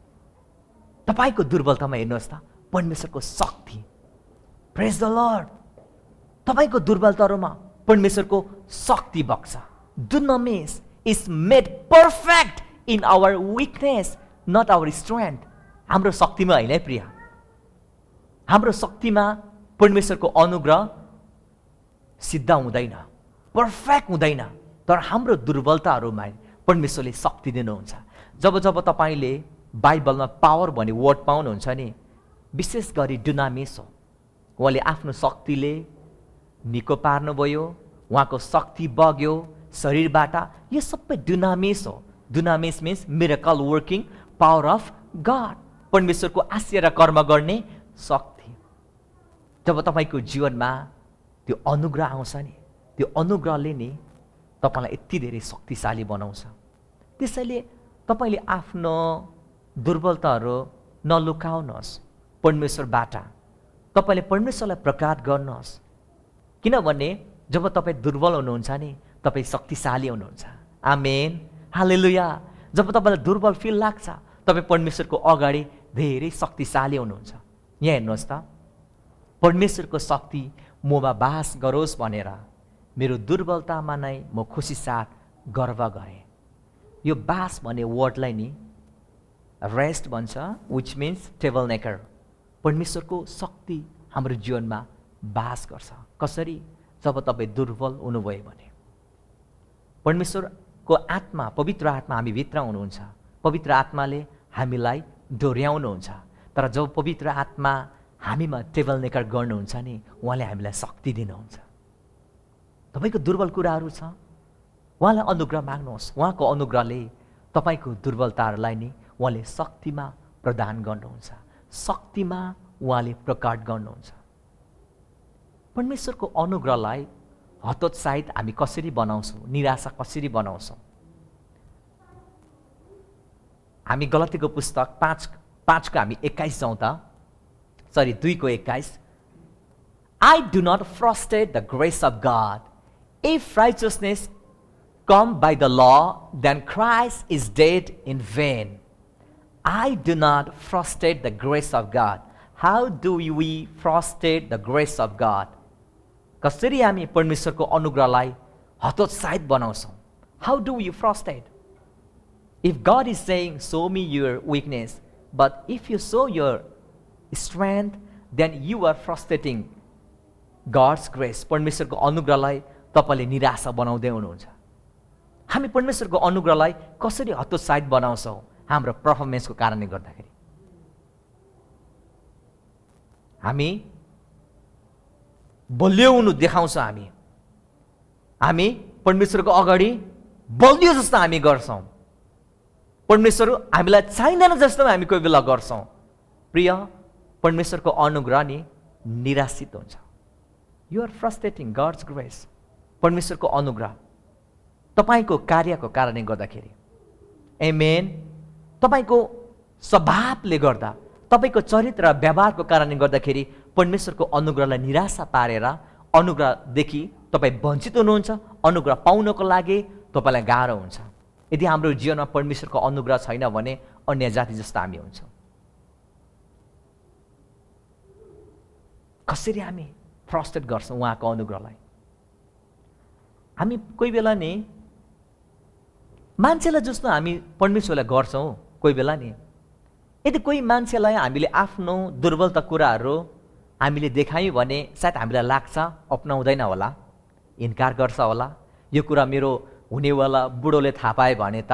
तपाईको दुर्बलतामा हेर्नुहोस् त, परमेश्वरको शक्ति। प्रेज द लर्ड। तपाईको दुर्बलताहरूमा परमेश्वरको शक्ति बग्छ। Dunamis is made perfect in our weakness, not our strength. हाम्रो शक्तिमा होइन है प्रिय, हाम्रो शक्तिमा परमेश्वरको अनुग्रह सिद्ध हुँदैन, पर्फेक्ट हुँदैन, तर हाम्रो दुर्बलताहरूमा परमेश्वरले शक्ति दिनुहुन्छ। जब जब तपाईले बाइबलमा पावर भन्ने वर्ड पाउनुहुन्छ नि, विशेष गरी डुनामिस हो। उहाँले आफ्नो शक्तिले निको पार्नुभयो, उहाँको शक्ति बग्यो शरीरबाट, यो सबै डुनामिस हो। डुनामिस means miracle working power of God, परमेश्वरको आश्चर्य कर्म गर्ने शक्ति। जब तपाईको जीवनमा त्यो अनुग्रह आउँछ नि, त्यो अनुग्रहले नि तपाईलाई यति धेरै शक्तिशाली बनाउँछ। त्यसैले तपाईले आफ्नो दुर्बलताहरू नलुकाउनुहोस्, परमेश्वरबाट तपाईले परमेश्वरलाई प्रकट गर्नुहोस्, किनभने जब तपाईँ दुर्बल हुनुहुन्छ नि, तपाईँ शक्तिशाली हुनुहुन्छ। आमेन, हालेलुया। जब तपाईलाई दुर्बल फिल लाग्छ, तपाईँ परमेश्वरको अगाडि धेरै शक्तिशाली हुनुहुन्छ। यहाँ हेर्नुहोस् त, परमेश्वरको शक्ति ममा बास गरोस् भनेर मेरो दुर्बलतामा नै म खुसी साथ गर्व गरेँ। यो बास भन्ने वर्डलाई नि रेस्ट भन्छ, विच मिन्स टेबल नेकर। परमेश्वरको शक्ति हाम्रो जीवनमा बास गर्छ। कसरी? जब तपाईँ दुर्बल हुनुभयो भने परमेश्वरको आत्मा, पवित्र आत्मा हामी भित्र हुनुहुन्छ। पवित्र आत्माले हामीलाई डोर्याउनुहुन्छ। तर जब पवित्र आत्मा हामीमा टेबल नेकर गर्नुहुन्छ नि, उहाँले हामीलाई शक्ति दिनुहुन्छ। तपाईको दुर्बल कुराहरू छ, उहाँलाई अनुग्रह माग्नुहोस्। उहाँको अनुग्रहले तपाईको दुर्बलताहरूलाई नि उहाँले शक्तिमा प्रदान गर्नुहुन्छ, शक्तिमा उहाँले प्रकट गर्नुहुन्छ। परमेश्वरको अनुग्रहलाई हतोत्साहित हामी कसरी बनाउँछौँ, निराशा कसरी बनाउँछौँ? हामी गलतीको पुस्तक 5 हामी 21 जाउँ त, 2 को 21। I do not frustrate the grace of God. If righteousness come by the law, then Christ is dead in vain. I do not frustrate the grace of God. How do we frustrate the grace of God? कसरी हामी परमेश्वरको अनुग्रहलाई हतोत्साहित बनाउँछौँ? How do we frustrate? If God is saying, show me your weakness, but if you show your strength, then you are frustrating God's grace. परमेश्वरको अनुग्रहलाई तपाईले निराशा बनाउँदै हुनुहुन्छ। हामी परमेश्वरको अनुग्रहलाई कसरी हतोत्साहित बनाउँछौँ? हाम्रो पर्फर्मेन्सको कारणले गर्दाखेरि। हामी बलियो हुनु देखाउँछौँ। हामी परमेश्वरको अगाडि बलियो जस्तो हामी गर्छौँ। परमेश्वर हामीलाई चाहिँदैन जस्तो हामी कोही बेला गर्छौँ। प्रिय, परमेश्वरको अनुग्रह नि निराशित हुन्छ। You are frustrating God's grace. परमेश्वरको अनुग्रह तपाईको कार्यको कारणले गर्दाखेरि, आमेन, तपाईको स्वभावले गर्दा, तपाईको चरित्र र व्यवहारको कारणले गर्दाखेरि परमेश्वरको अनुग्रहलाई निराशा पारेर अनुग्रहदेखि तपाईँ वञ्चित हुनुहुन्छ, अनुग्रह पाउनको लागि तपाईँलाई गाह्रो हुन्छ। यदि हाम्रो जीवनमा परमेश्वरको अनुग्रह छैन भने अन्य जाति जस्तो हामी हुन्छौँ। कसरी हामी फ्रस्ट्रेट गर्छौँ उहाँको अनुग्रहलाई। हामी कोही बेला नि मान्छेलाई जस्तो हामी परमेश्वरलाई गर्छौँ। कोही बेला नि यदि कोही मान्छेलाई हामीले आफ्नो दुर्बलता कुराहरू हामीले देखायौँ भने सायद हामीलाई लाग्छ अपनाउँदैन होला, इन्कार गर्छ होला। यो कुरा मेरो हुनेवाला बुढोले थाहा पाए भने त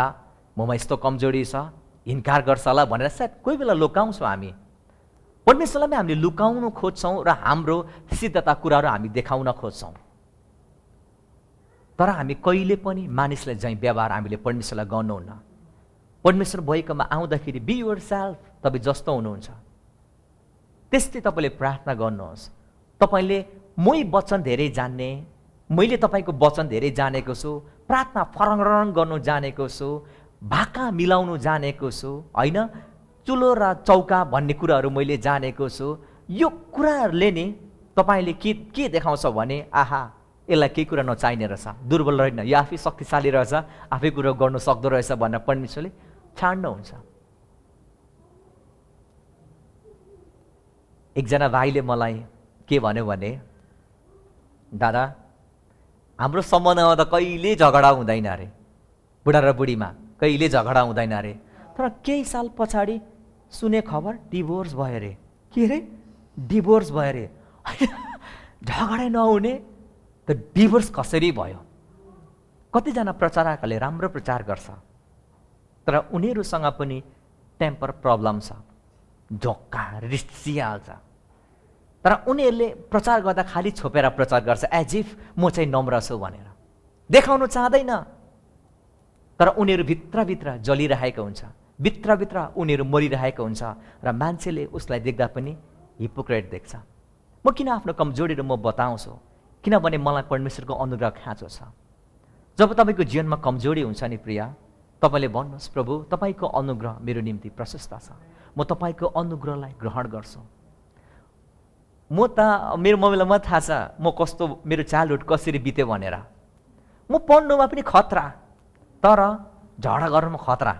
ममा यस्तो कमजोरी छ, इन्कार गर्छ होला भनेर सायद कोही बेला लुकाउँछौँ हामी। परमेश्वरलाई हामीले लुकाउन खोज्छौँ र हाम्रो सिद्धता कुराहरू हामी देखाउन खोज्छौँ। तर हामी कहिले पनि मानिसलाई झैँ व्यवहार हामीले परमेश्वरलाई गर्नुहुन्न। परमेश्वर भएकोमा आउँदाखेरि बी योर सेल्फ, तपाईँ जस्तो हुनुहुन्छ त्यस्तै तपाईँले प्रार्थना गर्नुहोस्। तपाईँले मै वचन धेरै जान्ने, मैले तपाईँको वचन धेरै जानेको छु, प्रार्थना फरङ गर्नु जानेको छु, भाका मिलाउनु जानेको छु, होइन, चुलो र चौका भन्ने कुराहरू मैले जानेको छु। यो कुराहरूले नि तपाईँले के देखाउँछ भने आहा यसलाई केही कुरा नचाहिने रहेछ, दुर्बल रहेन, यो आफै शक्तिशाली रहेछ, आफै कुरो गर्नु सक्दो रहेछ भनेर परमेश्वरले छाड्नुहुन्छ। एकजना भाइले मलाई के भन्यो भने, दादा हाम्रो सम्बन्धमा त कहिले झगडा हुँदैन अरे, बुढा र बुढीमा कहिले झगडा हुँदैन अरे, तर केही साल पछाडि सुने खबर डिभोर्स भयो अरे। के अरे? डिभोर्स भयो अरे। झगडा नहुने त डिभोर्स कसरी भयो? कतिजना प्रचारकहरूले राम्रो प्रचार गर्छ तर उनीहरूसँग पनि टेम्पर प्रब्लम छ, झोक्का रिसिहाल्छ। तर उनीहरूले प्रचार गर्दा खालि छोपेर प्रचार गर्छ, एज इफ म चाहिँ नम्र छु भनेर, देखाउनु चाहँदैन। तर उनीहरू भित्रभित्र जलिरहेको हुन्छ, भित्रभित्र उनीहरू मरिरहेको हुन्छ र मान्छेले उसलाई देख्दा पनि हिपोक्रेट देख्छ। म किन आफ्नो कमजोरीहरू म बताउँछु? किनभने मलाई परमेश्वरको अनुग्रह खाँचो छ। जब तपाईँको जीवनमा कमजोरी हुन्छ नि प्रिय, तपाईँले भन्नुहोस्, प्रभु तपाईँको अनुग्रह मेरो निम्ति प्रशस्त छ, म तपाईँको अनुग्रहलाई ग्रहण गर्छु। म त मेरो मम्मीलाई म थाहा छ म कस्तो, मेरो चाइल्डहुड कसरी बित्यो भनेर। म पढ्नुमा पनि खतरा, तर झगडा गर्नुमा खतरा।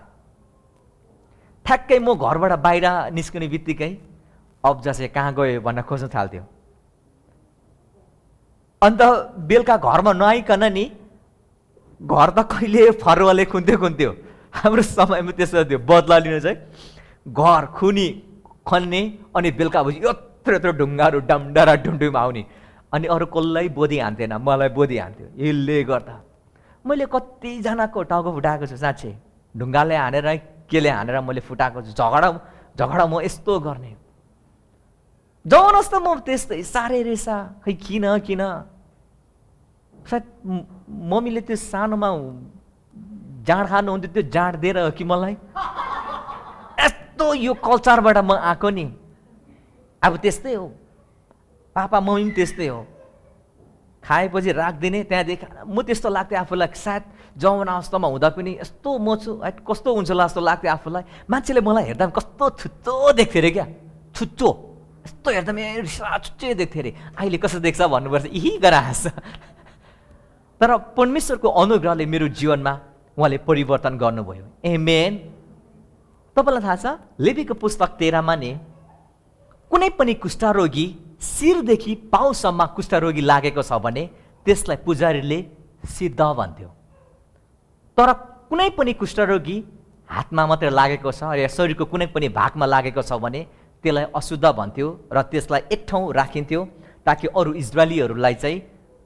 ठ्याक्कै म घरबाट बाहिर निस्किने बित्तिकै अब्जा चाहिँ कहाँ गयो भनेर खोज्न थाल्थ्यो। अन्त बेलुका घरमा नआइकन नि घर त कहिले फरुवाले खुन्थ्यो। हाम्रो समयमा त्यस्तो थियो, बदला लिनु चाहिँ घर खन्ने अनि बेलुका भएपछि यत्रो ढुङ्गाहरू डमडरा ढुन्डुमा आउने, अनि अरू कसलाई बोधी हान्थेन, मलाई बोधी हान्थ्यो। यसले गर्दा मैले कतिजनाको टाउको फुटाएको छु साँच्चै, ढुङ्गाले हानेर केले हानेर मैले फुटाएको छु। झगडा म यस्तो गर्ने, जबरजस्त म त्यस्तै साह्रै रहेछ। खै किन सायद मम्मीले त्यो सानोमा जाँड खानुहुन्थ्यो, त्यो जाँड दिएर हो कि मलाई यस्तो यो कल्चरबाट म आएको नि। अब त्यस्तै हो, पापा मम्मी पनि त्यस्तै हो, खाएपछि राखिदिने त्यहाँदेखि। म त्यस्तो लाग्थ्यो आफूलाई, सायद जवान अवस्थामा हुँदा पनि यस्तो म छु, कस्तो हुन्छ होला जस्तो लाग्थ्यो आफूलाई। मान्छेले मलाई हेर्दा कस्तो छुच्चो देख्थ्यो अरे, क्या छुच्चो, यस्तो हेर्दा छुच्चै देख्थ्यो अरे। अहिले कस्तो देख्छ भन्नुपर्छ, यही गरेर हाँस्छ। तर परमेश्वरको अनुग्रहले मेरो जीवनमा उहाँले परिवर्तन गर्नुभयो। आमेन। तपाईँलाई थाहा छ लेवीको पुस्तक 13मा नि कुनै पनि कुष्ठरोगी शिरदेखि पाउसम्म कुष्ठरोगी लागेको छ भने त्यसलाई पुजारीले सिद्ध भन्थ्यो। तर कुनै पनि कुष्ठरोगी हातमा मात्रै लागेको छ या शरीरको कुनै पनि भागमा लागेको छ भने त्यसलाई अशुद्ध भन्थ्यो र त्यसलाई एक ठाउँ राखिन्थ्यो ताकि अरू इजरायलीहरूलाई चाहिँ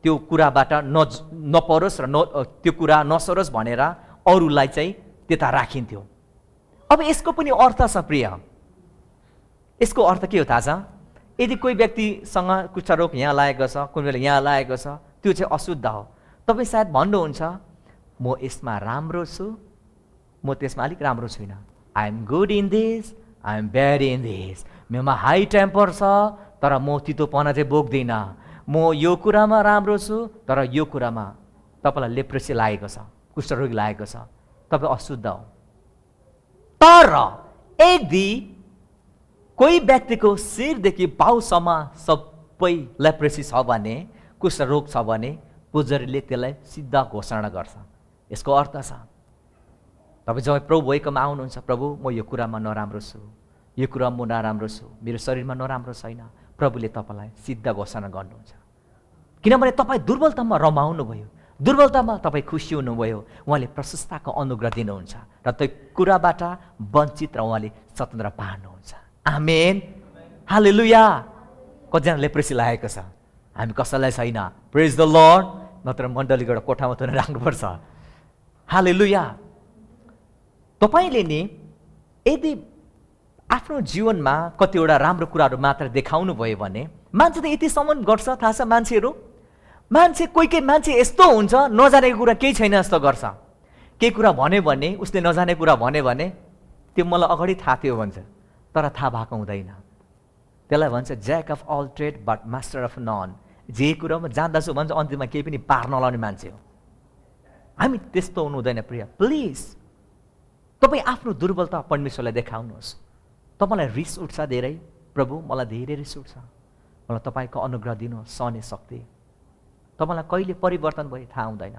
त्यो कुराबाट नपरोस् र त्यो कुरा नसरोस् भनेर अरूलाई चाहिँ त्यता राखिन्थ्यो। अब यसको पनि अर्थ छ प्रिय। यसको अर्थ के हो थाहा छ? यदि कोही व्यक्तिसँग कुष्ठरोग यहाँ लागेको छ, कुनै बेला यहाँ लागेको छ, त्यो चाहिँ अशुद्ध हो। तपाईँ सायद भन्नुहुन्छ म यसमा राम्रो छु, म त्यसमा अलिक राम्रो छुइनँ, I am good in this, I am bad in this, मेरोमा हाई टेम्पर छ तर म तितोपना चाहिँ बोक्दिनँ, म यो कुरामा राम्रो छु तर यो कुरामा तपाईँलाई लेप्रेसी लागेको छ, कुष्ठरोगी लागेको छ, तपाईँ अशुद्ध हो। तर यदि कोही व्यक्तिको शिरदेखि पाउसम्म सबै लेप्रेसी छ भने कुष्ठरोग छ भने पुजारीले त्यसलाई सिद्ध घोषणा गर्छ। यसको अर्थ छ तपाईँ जब प्रभु भएकोमा आउनुहुन्छ, प्रभु म यो कुरामा नराम्रो छु, यो कुरामा म नराम्रो छु, मेरो शरीरमा नराम्रो छैन, प्रभुले तपाईँलाई सिद्ध घोषणा गर्नुहुन्छ। किनभने तपाईँ दुर्बलतामा रमाउनु भयो, दुर्बलतामा तपाईँ खुसी हुनुभयो, उहाँले प्रशस्तताको अनुग्रह दिनुहुन्छ र त्यो कुराबाट वञ्चित र उहाँले स्वतन्त्र पार्नुहुन्छ। आमेन, हालेलुया। कतिजना लेप्रेसी लागेको छ, हामी कसैलाई छैन, प्रेज द लर्ड, नत्र मण्डलीबाट कोठामा थुनेर राख्नुपर्छ। हालेलुया। तपाईँले नि यदि आफ्नो जीवनमा कतिवटा राम्रो कुराहरू मात्र देखाउनु भयो भने मान्छे त यतिसम्म गर्छ। थाहा छ मान्छे कोही मान्छे यस्तो हुन्छ नजानेको कुरा केही छैन जस्तो गर्छ। केही कुरा भन्यो भने उसले नजानेको कुरा भन्यो भने त्यो मलाई अगाडि थाहा थियो भन्छ, तर थाहा भएको हुँदैन। त्यसलाई भन्छ jack of all trade but master of none. जे कुरामा जान्दछु भन्छ, अन्तिममा केही पनि पार नलाउने मान्छे हो। हामी त्यस्तो हुनु हुँदैन प्रिय। प्लिज तपाईँ आफ्नो दुर्बलता परमेश्वरलाई देखाउनुहोस्। तपाईँलाई रिस उठ्छ धेरै, प्रभु मलाई धेरै रिस उठ्छ, मलाई तपाईँको अनुग्रह दिनुहोस्, सहने शक्ति। तपाईँलाई कहिले परिवर्तन भयो थाहा हुँदैन।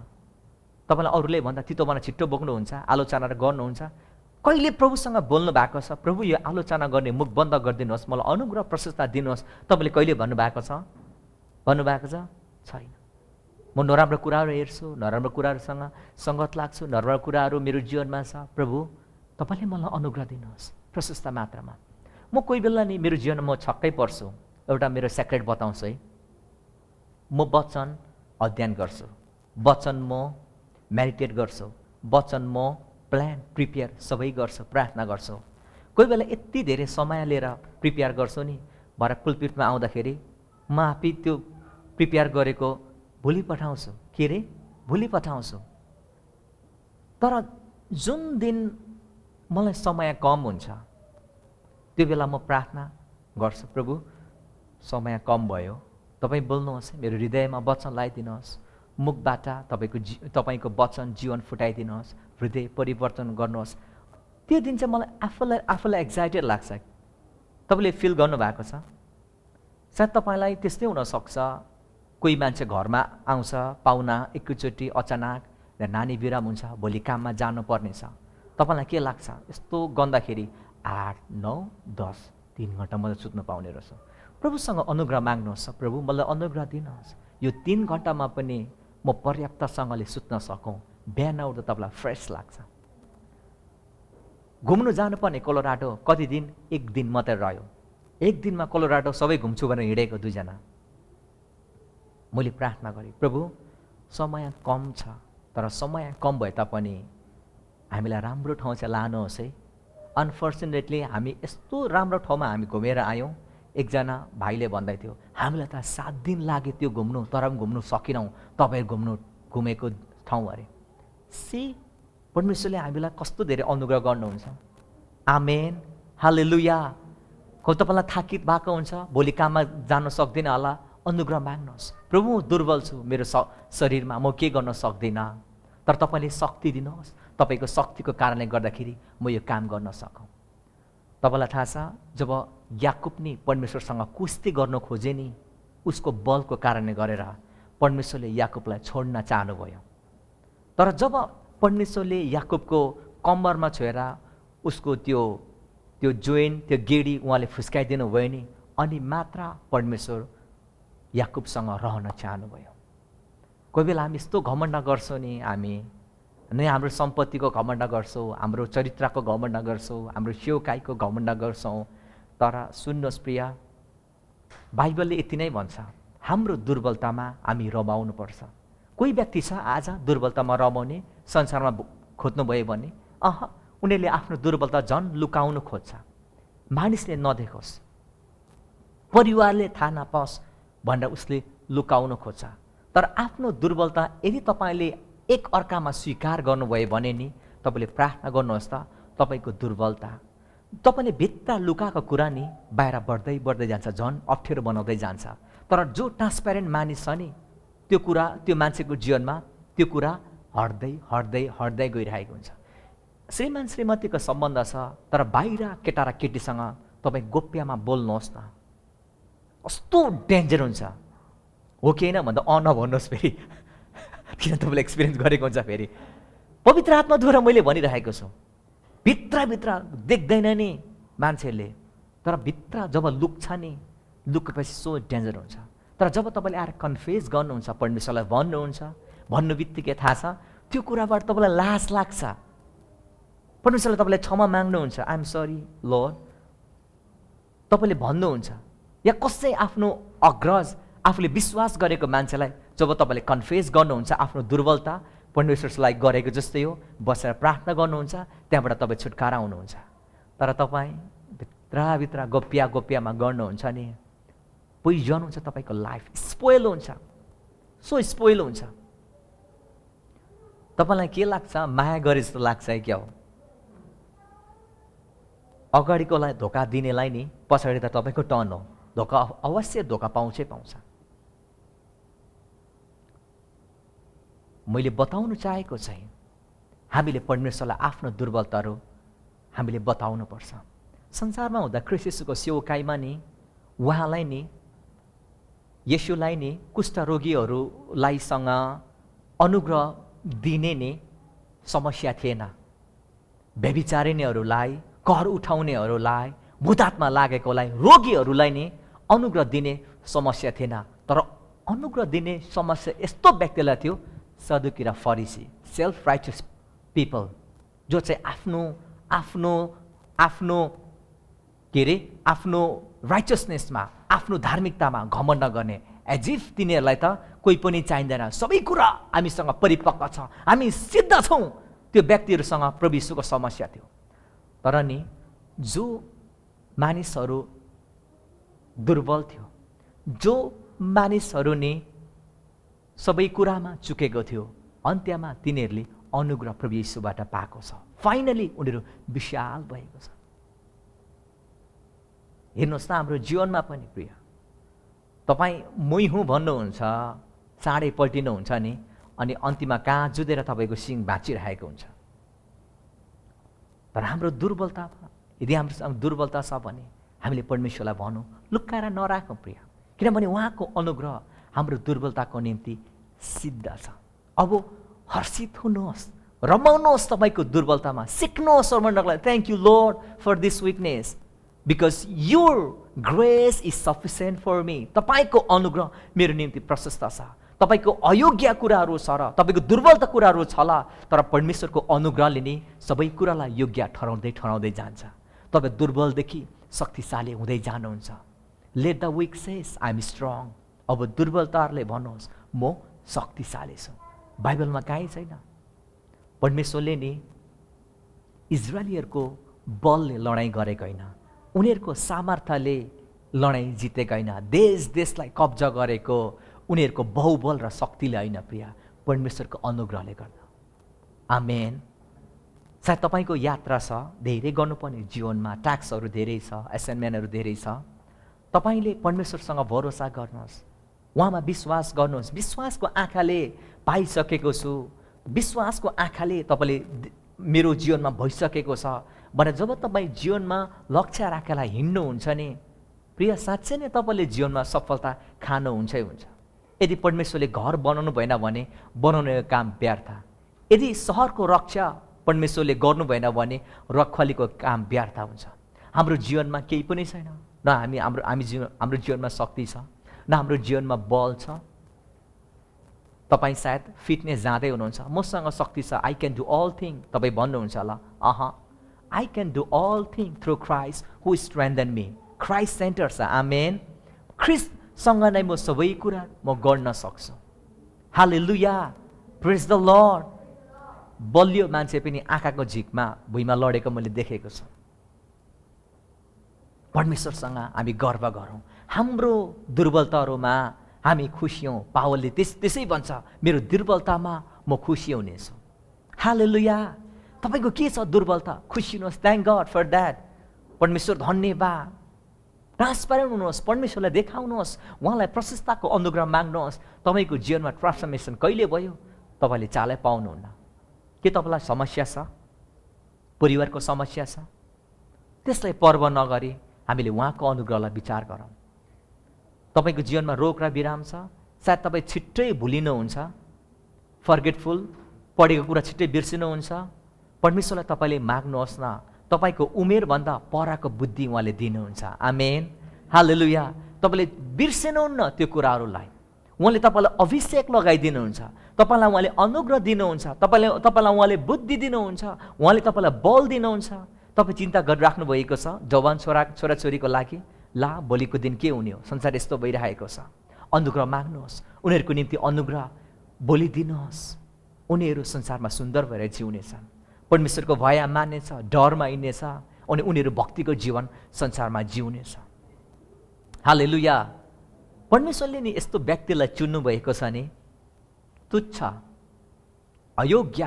तपाईँलाई अरूले भन्दा तितोमा छिट्टो बोक्नुहुन्छ, आलोचना गर्नुहुन्छ। कहिले प्रभुसँग बोल्नु भएको छ, प्रभु यो आलोचना गर्ने मुख बन्द गरिदिनुहोस्, मलाई अनुग्रह प्रशस्ता दिनुहोस्, तपाईँले कहिले भन्नुभएको छ? भन्नुभएको छैन। म नराम्रो कुराहरू हेर्छु, नराम्रो कुराहरूसँग सङ्गत लाग्छु, नराम्रो कुराहरू मेरो जीवनमा छ, प्रभु तपाईँले मलाई अनुग्रह दिनुहोस् प्रशस्त मात्रामा। म कोही बेला नि मेरो जीवनमा म छक्कै पर्छु। एउटा मेरो सेक्रेट बताउँछु है। म वचन अध्ययन गर्छु, वचन म मेडिटेट गर्छु, वचन म प्रिपेयर सबै गर्छु, प्रार्थना गर्छु। कोही बेला यति धेरै समय लिएर प्रिपेयर गर्छु नि, भरे पुलपिटमा आउँदाखेरि म आफै त्यो प्रिपेयर गरेको भोलि पठाउँछु। के रे? भोलि पठाउँछु। तर जुन दिन मलाई समय कम हुन्छ त्यो बेला म प्रार्थना गर्छु, प्रभु समय कम भयो, तपाईँ बोल्नुहोस्, मेरो हृदयमा वचन लगाइदिनुहोस्, मुखबाट तपाईँको वचन जीवन फुटाइदिनुहोस्, हृदय परिवर्तन गर्नुहोस्। त्यो दिन चाहिँ मलाई आफूलाई एक्साइटेड लाग्छ। तपाईँले फिल गर्नुभएको छ? सायद तपाईँलाई त्यस्तै हुनसक्छ। कोही मान्छे घरमा आउँछ, पाहुना एकैचोटि अचानक नानी बिराम हुन्छ, भोलि काममा जानुपर्ने छ। तपाईँलाई के लाग्छ? यस्तो गन्दाखेरि 8, 9, 10 3 घन्टा मात्रै सुत्न पाउने रहेछ। प्रभुसँग अनुग्रह माग्नुहोस्, प्रभु मलाई अनुग्रह दिनुहोस्, यो 3 घन्टामा पनि म पर्याप्तसँगले सुत्न सकौँ। बिहान उठ्दा तपाईँलाई फ्रेस लाग्छ। घुम्नु जानुपर्ने कोलोराडो कति दिन? 1 दिन मात्रै रह्यो। 1 दिनमा कोलोराडो सबै घुम्छु भनेर हिँडेको 2 जना। मैले प्रार्थना गरेँ, प्रभु समय कम छ, तर समय कम भए तापनि हामीलाई राम्रो ठाउँ चाहिँ लानुहोस् है। अनफर्चुनेटली हामी यस्तो राम्रो ठाउँमा हामी घुमेर आयौँ। एकजना भाइले भन्दै थियो, हामीलाई त 7 दिन लाग्यो त्यो घुम्नु, तर पनि घुम्नु सकेनौँ, तपाईँ घुमेको ठाउँ अरे। परमेश्वरले हामीलाई कस्तो धेरै अनुग्रह गर्नुहुन्छ। आमेन, हालेलुया। कोही तपाईँलाई थाकित भएको हुन्छ, भोलि काममा जान सक्दिनँ होला, अनुग्रह माग्नुहोस्, प्रभु दुर्बल छु, मेरो शरीरमा म के गर्न सक्दिनँ, तर तपाईँले शक्ति दिनुहोस्, तपाईँको शक्तिको कारणले गर्दाखेरि म यो काम गर्न सकौँ। तपाईँलाई थाहा छ, जब याकुब नि परमेश्वरसँग कुस्ती गर्न खोजे नि, उसको बलको कारणले गरेर परमेश्वरले याकुबलाई छोड्न चाहनुभयो। तर जब परमेश्वरले याकुबको कम्मरमा छोएर उसको त्यो जोइन, त्यो गेडी उहाँले फुस्काइदिनु भयो नि, अनि मात्र परमेश्वर याकुबसँग रहन चाहनुभयो। कोही बेला हामी यस्तो घमण्ड गर्छौँ नि, हामी हाम्रो सम्पत्तिको घमण्ड गर्छौँ, हाम्रो चरित्रको घमण्ड गर्छौँ, हाम्रो सेवकाईको घमण्ड गर्छौँ। तर सुन्नुहोस् प्रिय, बाइबलले यति नै भन्छ, हाम्रो दुर्बलतामा हामी रमाउनुपर्छ। कोही व्यक्ति छ आज दुर्बलतामा रमाउने, संसारमा खोज्नुभयो भने उनीहरूले आफ्नो दुर्बलता झन् लुकाउनु खोज्छ, मानिसले नदेखोस्, परिवारले थाहा नपाओस् भनेर उसले लुकाउनु खोज्छ। तर आफ्नो दुर्बलता यदि तपाईँले एक अर्कामा स्वीकार गर्नुभयो भने नि, तपाईँले प्रार्थना गर्नुहोस् त, तपाईँको दुर्बलता, तपाईँले भित्र लुकाएको कुरा नि बाहिर बढ्दै बढ्दै जान्छ, झन् अप्ठ्यारो बनाउँदै जान्छ। तर जो ट्रान्सप्यारेन्ट मानिस छ नि, त्यो कुरा त्यो मान्छेको जीवनमा त्यो कुरा हट्दै हट्दै हट्दै गइरहेको हुन्छ। श्रीमान श्रीमतीको सम्बन्ध छ, तर बाहिर केटा र केटीसँग तपाईँ गोप्यमा बोल्नुहोस् न, कस्तो डेन्जर हुन्छ। हो कि होइन भन्दा नभन्नुहोस् फेरि, किन तपाईँले एक्सपिरियन्स गरेको हुन्छ फेरि। पवित्र आत्माद्वारा मैले भनिरहेको छु, भित्रभित्र देख्दैन नि मान्छेले, तर भित्र जब लुक्छ नि, लुकेपछि सो डेन्जर हुन्छ। तर जब तपाईँले आएर कन्फेस गर्नुहुन्छ, परमेश्वरलाई भन्नुहुन्छ, भन्नु बित्तिकै थाहा छ त्यो कुराबाट तपाईँलाई लाज लाग्छ, परमेश्वरले तपाईँलाई क्षमा माग्नुहुन्छ, आइ एम सरी लर्ड तपाईँले भन्नुहुन्छ। या कसै आफ्नो अग्रज आफूले विश्वास गरेको मान्छेलाई जब तपाईँले कन्फेस गर्नुहुन्छ आफ्नो दुर्बलता, परमेश्वरलाई गरेको जस्तै हो, बसेर प्रार्थना गर्नुहुन्छ, त्यहाँबाट तपाईँ छुटकारा हुनुहुन्छ। तर तपाईँ भित्रभित्र गोप्यामा गर्नुहुन्छ नि, पोइजन हुन्छ, तपाईँको लाइफ स्पोइल हुन्छ, सो स्पोइल हुन्छ। तपाईँलाई के लाग्छ, माया गरे जस्तो लाग्छ है क्या हो? अगाडिकोलाई धोका दिनेलाई नि पछाडि त तपाईँको टर्न हो, धोका अवश्य धोका पाउँछै पाउँछ। मैले बताउनु चाहेको चाहिँ हामीले परमेश्वरलाई आफ्नो दुर्बलताहरू हामीले बताउनुपर्छ। संसारमा हुँदा ख्रीष्ट येशूको सेवकाईमा नि उहाँलाई नि, येशूलाई नि कुष्ठरोगीहरूलाईसँग अनुग्रह दिने नि समस्या थिएन। व्यभिचारिणीहरूलाई, कर उठाउनेहरूलाई, भूतात्मा लागेकोलाई, रोगीहरूलाई नि अनुग्रह दिने समस्या थिएन। तर अनुग्रह दिने समस्या यस्तो व्यक्तिलाई थियो, सदुकी र फरिसी, सेल्फ राइटियस पिपल, जो चाहिँ आफ्नो राइटियसनेसमा, आफ्नो धार्मिकतामा घमण्ड गर्ने, एज इफ तिनीहरूलाई त कोही पनि चाहिँदैन, सबै कुरा हामीसँग परिपक्व छ, हामी सिद्ध छौँ, त्यो व्यक्तिहरूसँग प्रभु येशूको समस्या थियो। तर नि जो मानिसहरू दुर्बल थियो, जो मानिसहरू नि सबै कुरामा चुकेको थियो, अन्त्यमा तिनीहरूले अनुग्रह प्रभु येशूबाट पाएको छ। फाइनली उनीहरू विशाल भएको छ। हेर्नुहोस् त हाम्रो जीवनमा पनि प्रिय, तपाईँ मै हुँ भन्नुहुन्छ, चाँडै पल्टिनुहुन्छ नि, अनि अन्तिममा कहाँ जुधेर तपाईँको सिङ भाँचिरहेको हुन्छ। तर हाम्रो दुर्बलता, यदि हाम्रो दुर्बलता छ भने हामीले परमेश्वरलाई भनौँ, लुक्काएर नराखौँ प्रिय, किनभने उहाँको अनुग्रह हाम्रो दुर्बलताको निम्ति सिद्ध छ। अब हर्षित हुनुहोस्, रमाउनुहोस् तपाईँको दुर्बलतामा, सिक्नुहोस् रमाउनलाई। Thank you Lord for this weakness, because your grace is sufficient for me. तपाईँको अनुग्रह मेरो निम्ति प्रशस्त छ। तपाईँको अयोग्य कुराहरू छ र तपाईँको दुर्बलता कुराहरू छ ल, तर परमेश्वरको अनुग्रहले नि सबै कुरालाई योग्य ठहराउँदै जान्छ। तपाईँ दुर्बलदेखि शक्तिशाली हुँदै जानुहुन्छ। Let the weak say I am strong. अब दुर्बलताहरूले भन्नुहोस् म शक्तिशाली छु। बाइबलमा कहीँ छैन। परमेश्वरले नि इजरायलीहरूको बलले लडाइँ गरेको होइन, उनीहरूको सामर्थ्यले लडाइँ जितेको होइन, देशलाई कब्जा गरेको उनीहरूको बहुबल र शक्तिले होइन प्रिय, परमेश्वरको अनुग्रहले गर्दा। आमेन। सायद तपाईँको यात्रा छ, धेरै गर्नुपर्ने जीवनमा, ट्याक्सहरू धेरै छ, एसाइनमेन्टहरू धेरै छ। तपाईँले परमेश्वरसँग भरोसा गर्नुहोस्, उहाँमा विश्वास गर्नुहोस्। विश्वासको आँखाले पाइसकेको छु, विश्वासको आँखाले तपाईँले मेरो जीवनमा भइसकेको छ भनेर जब तपाईँ जीवनमा लक्ष्य राखेर हिँड्नुहुन्छ नि प्रिय, साँच्चै नै तपाईँले जीवनमा सफलता खानुहुन्छ हुन्छ। यदि परमेश्वरले घर बनाउनु भएन भने बनाउने काम व्यर्थ। यदि सहरको रक्षा परमेश्वरले गर्नु भएन भने रखवालीको काम व्यर्थ हुन्छ। हाम्रो जीवनमा केही पनि छैन, न हाम्रो जीवनमा शक्ति छ, न हाम्रो जीवनमा बल छ। तपाईँ सायद फिटनेस जाँदै हुनुहुन्छ, मसँग शक्ति छ, I can do all thing, तपाईँ भन्नुहुन्छ होला I can do all thing through Christ who strengthen me. Christ center छ। आमेन। ख्रिस्टसँग नै म सबै कुरा म गर्न सक्छु। हालेलुया, प्रेज द लर्ड। बलियो मान्छे पनि आँखाको झिकमा भुइँमा लडेको मैले देखेको छु। परमेश्वरसँग हामी गर्व गरौँ। हाम्रो दुर्बलताहरूमा हामी खुसी हौँ। पावलले त्यसै भन्छ, मेरो दुर्बलतामा म खुसी हुनेछु। हालेलुया। तपाईँको के छ दुर्बलता? खुसी हुनुहोस्। Thank God for that. परमेश्वर धन्यवाद। ट्रान्सप्यारेन्ट हुनुहोस्, परमेश्वरलाई देखाउनुहोस्, उहाँलाई प्रशस्तताको अनुग्रह माग्नुहोस्। तपाईँको जीवनमा ट्रान्सफर्मेसन कहिले भयो तपाईँले चालै पाउनुहुन्न। के तपाईँलाई समस्या छ? परिवारको समस्या छ? त्यसलाई पर्व नगरी हामीले उहाँको अनुग्रहलाई विचार गरौँ। तपाईँको जीवनमा रोग र विराम छ, सायद तपाईँ छिट्टै भुलिनुहुन्छ, फर्गेटफुल, पढेको कुरा छिट्टै बिर्सिनुहुन्छ। परमेश्वरलाई तपाईँले माग्नुहोस् न, तपाईँको उमेरभन्दा परको बुद्धि उहाँले दिनुहुन्छ। आमेन, हालेलुया। तपाईँले बिर्सेनुहुन्न त्यो कुराहरूलाई। उहाँले तपाईँलाई अभिषेक लगाइदिनुहुन्छ, तपाईँलाई उहाँले अनुग्रह दिनुहुन्छ, तपाईँलाई उहाँले बुद्धि दिनुहुन्छ, उहाँले तपाईँलाई बल दिनुहुन्छ। तपाईँ चिन्ता गरिराख्नु भएको छ जवान छोराछोरीको लागि, ला भोलिको दिन के हुने हो, संसार यस्तो भइरहेको छ। अनुग्रह माग्नुहोस्, उनीहरूको निम्ति अनुग्रह भोलि दिनुहोस्। उनीहरू संसारमा सुन्दर भएर जिउनेछन्, परमेश्वरको भय मान्नेछ, डरमा हिँड्नेछ, अनि उनीहरू भक्तिको जीवन संसारमा जिउनेछ। हालेलुया। परमेश्वरले नि यस्तो व्यक्तिलाई चुन्नु भएको छ नि, तुच्छ, अयोग्य,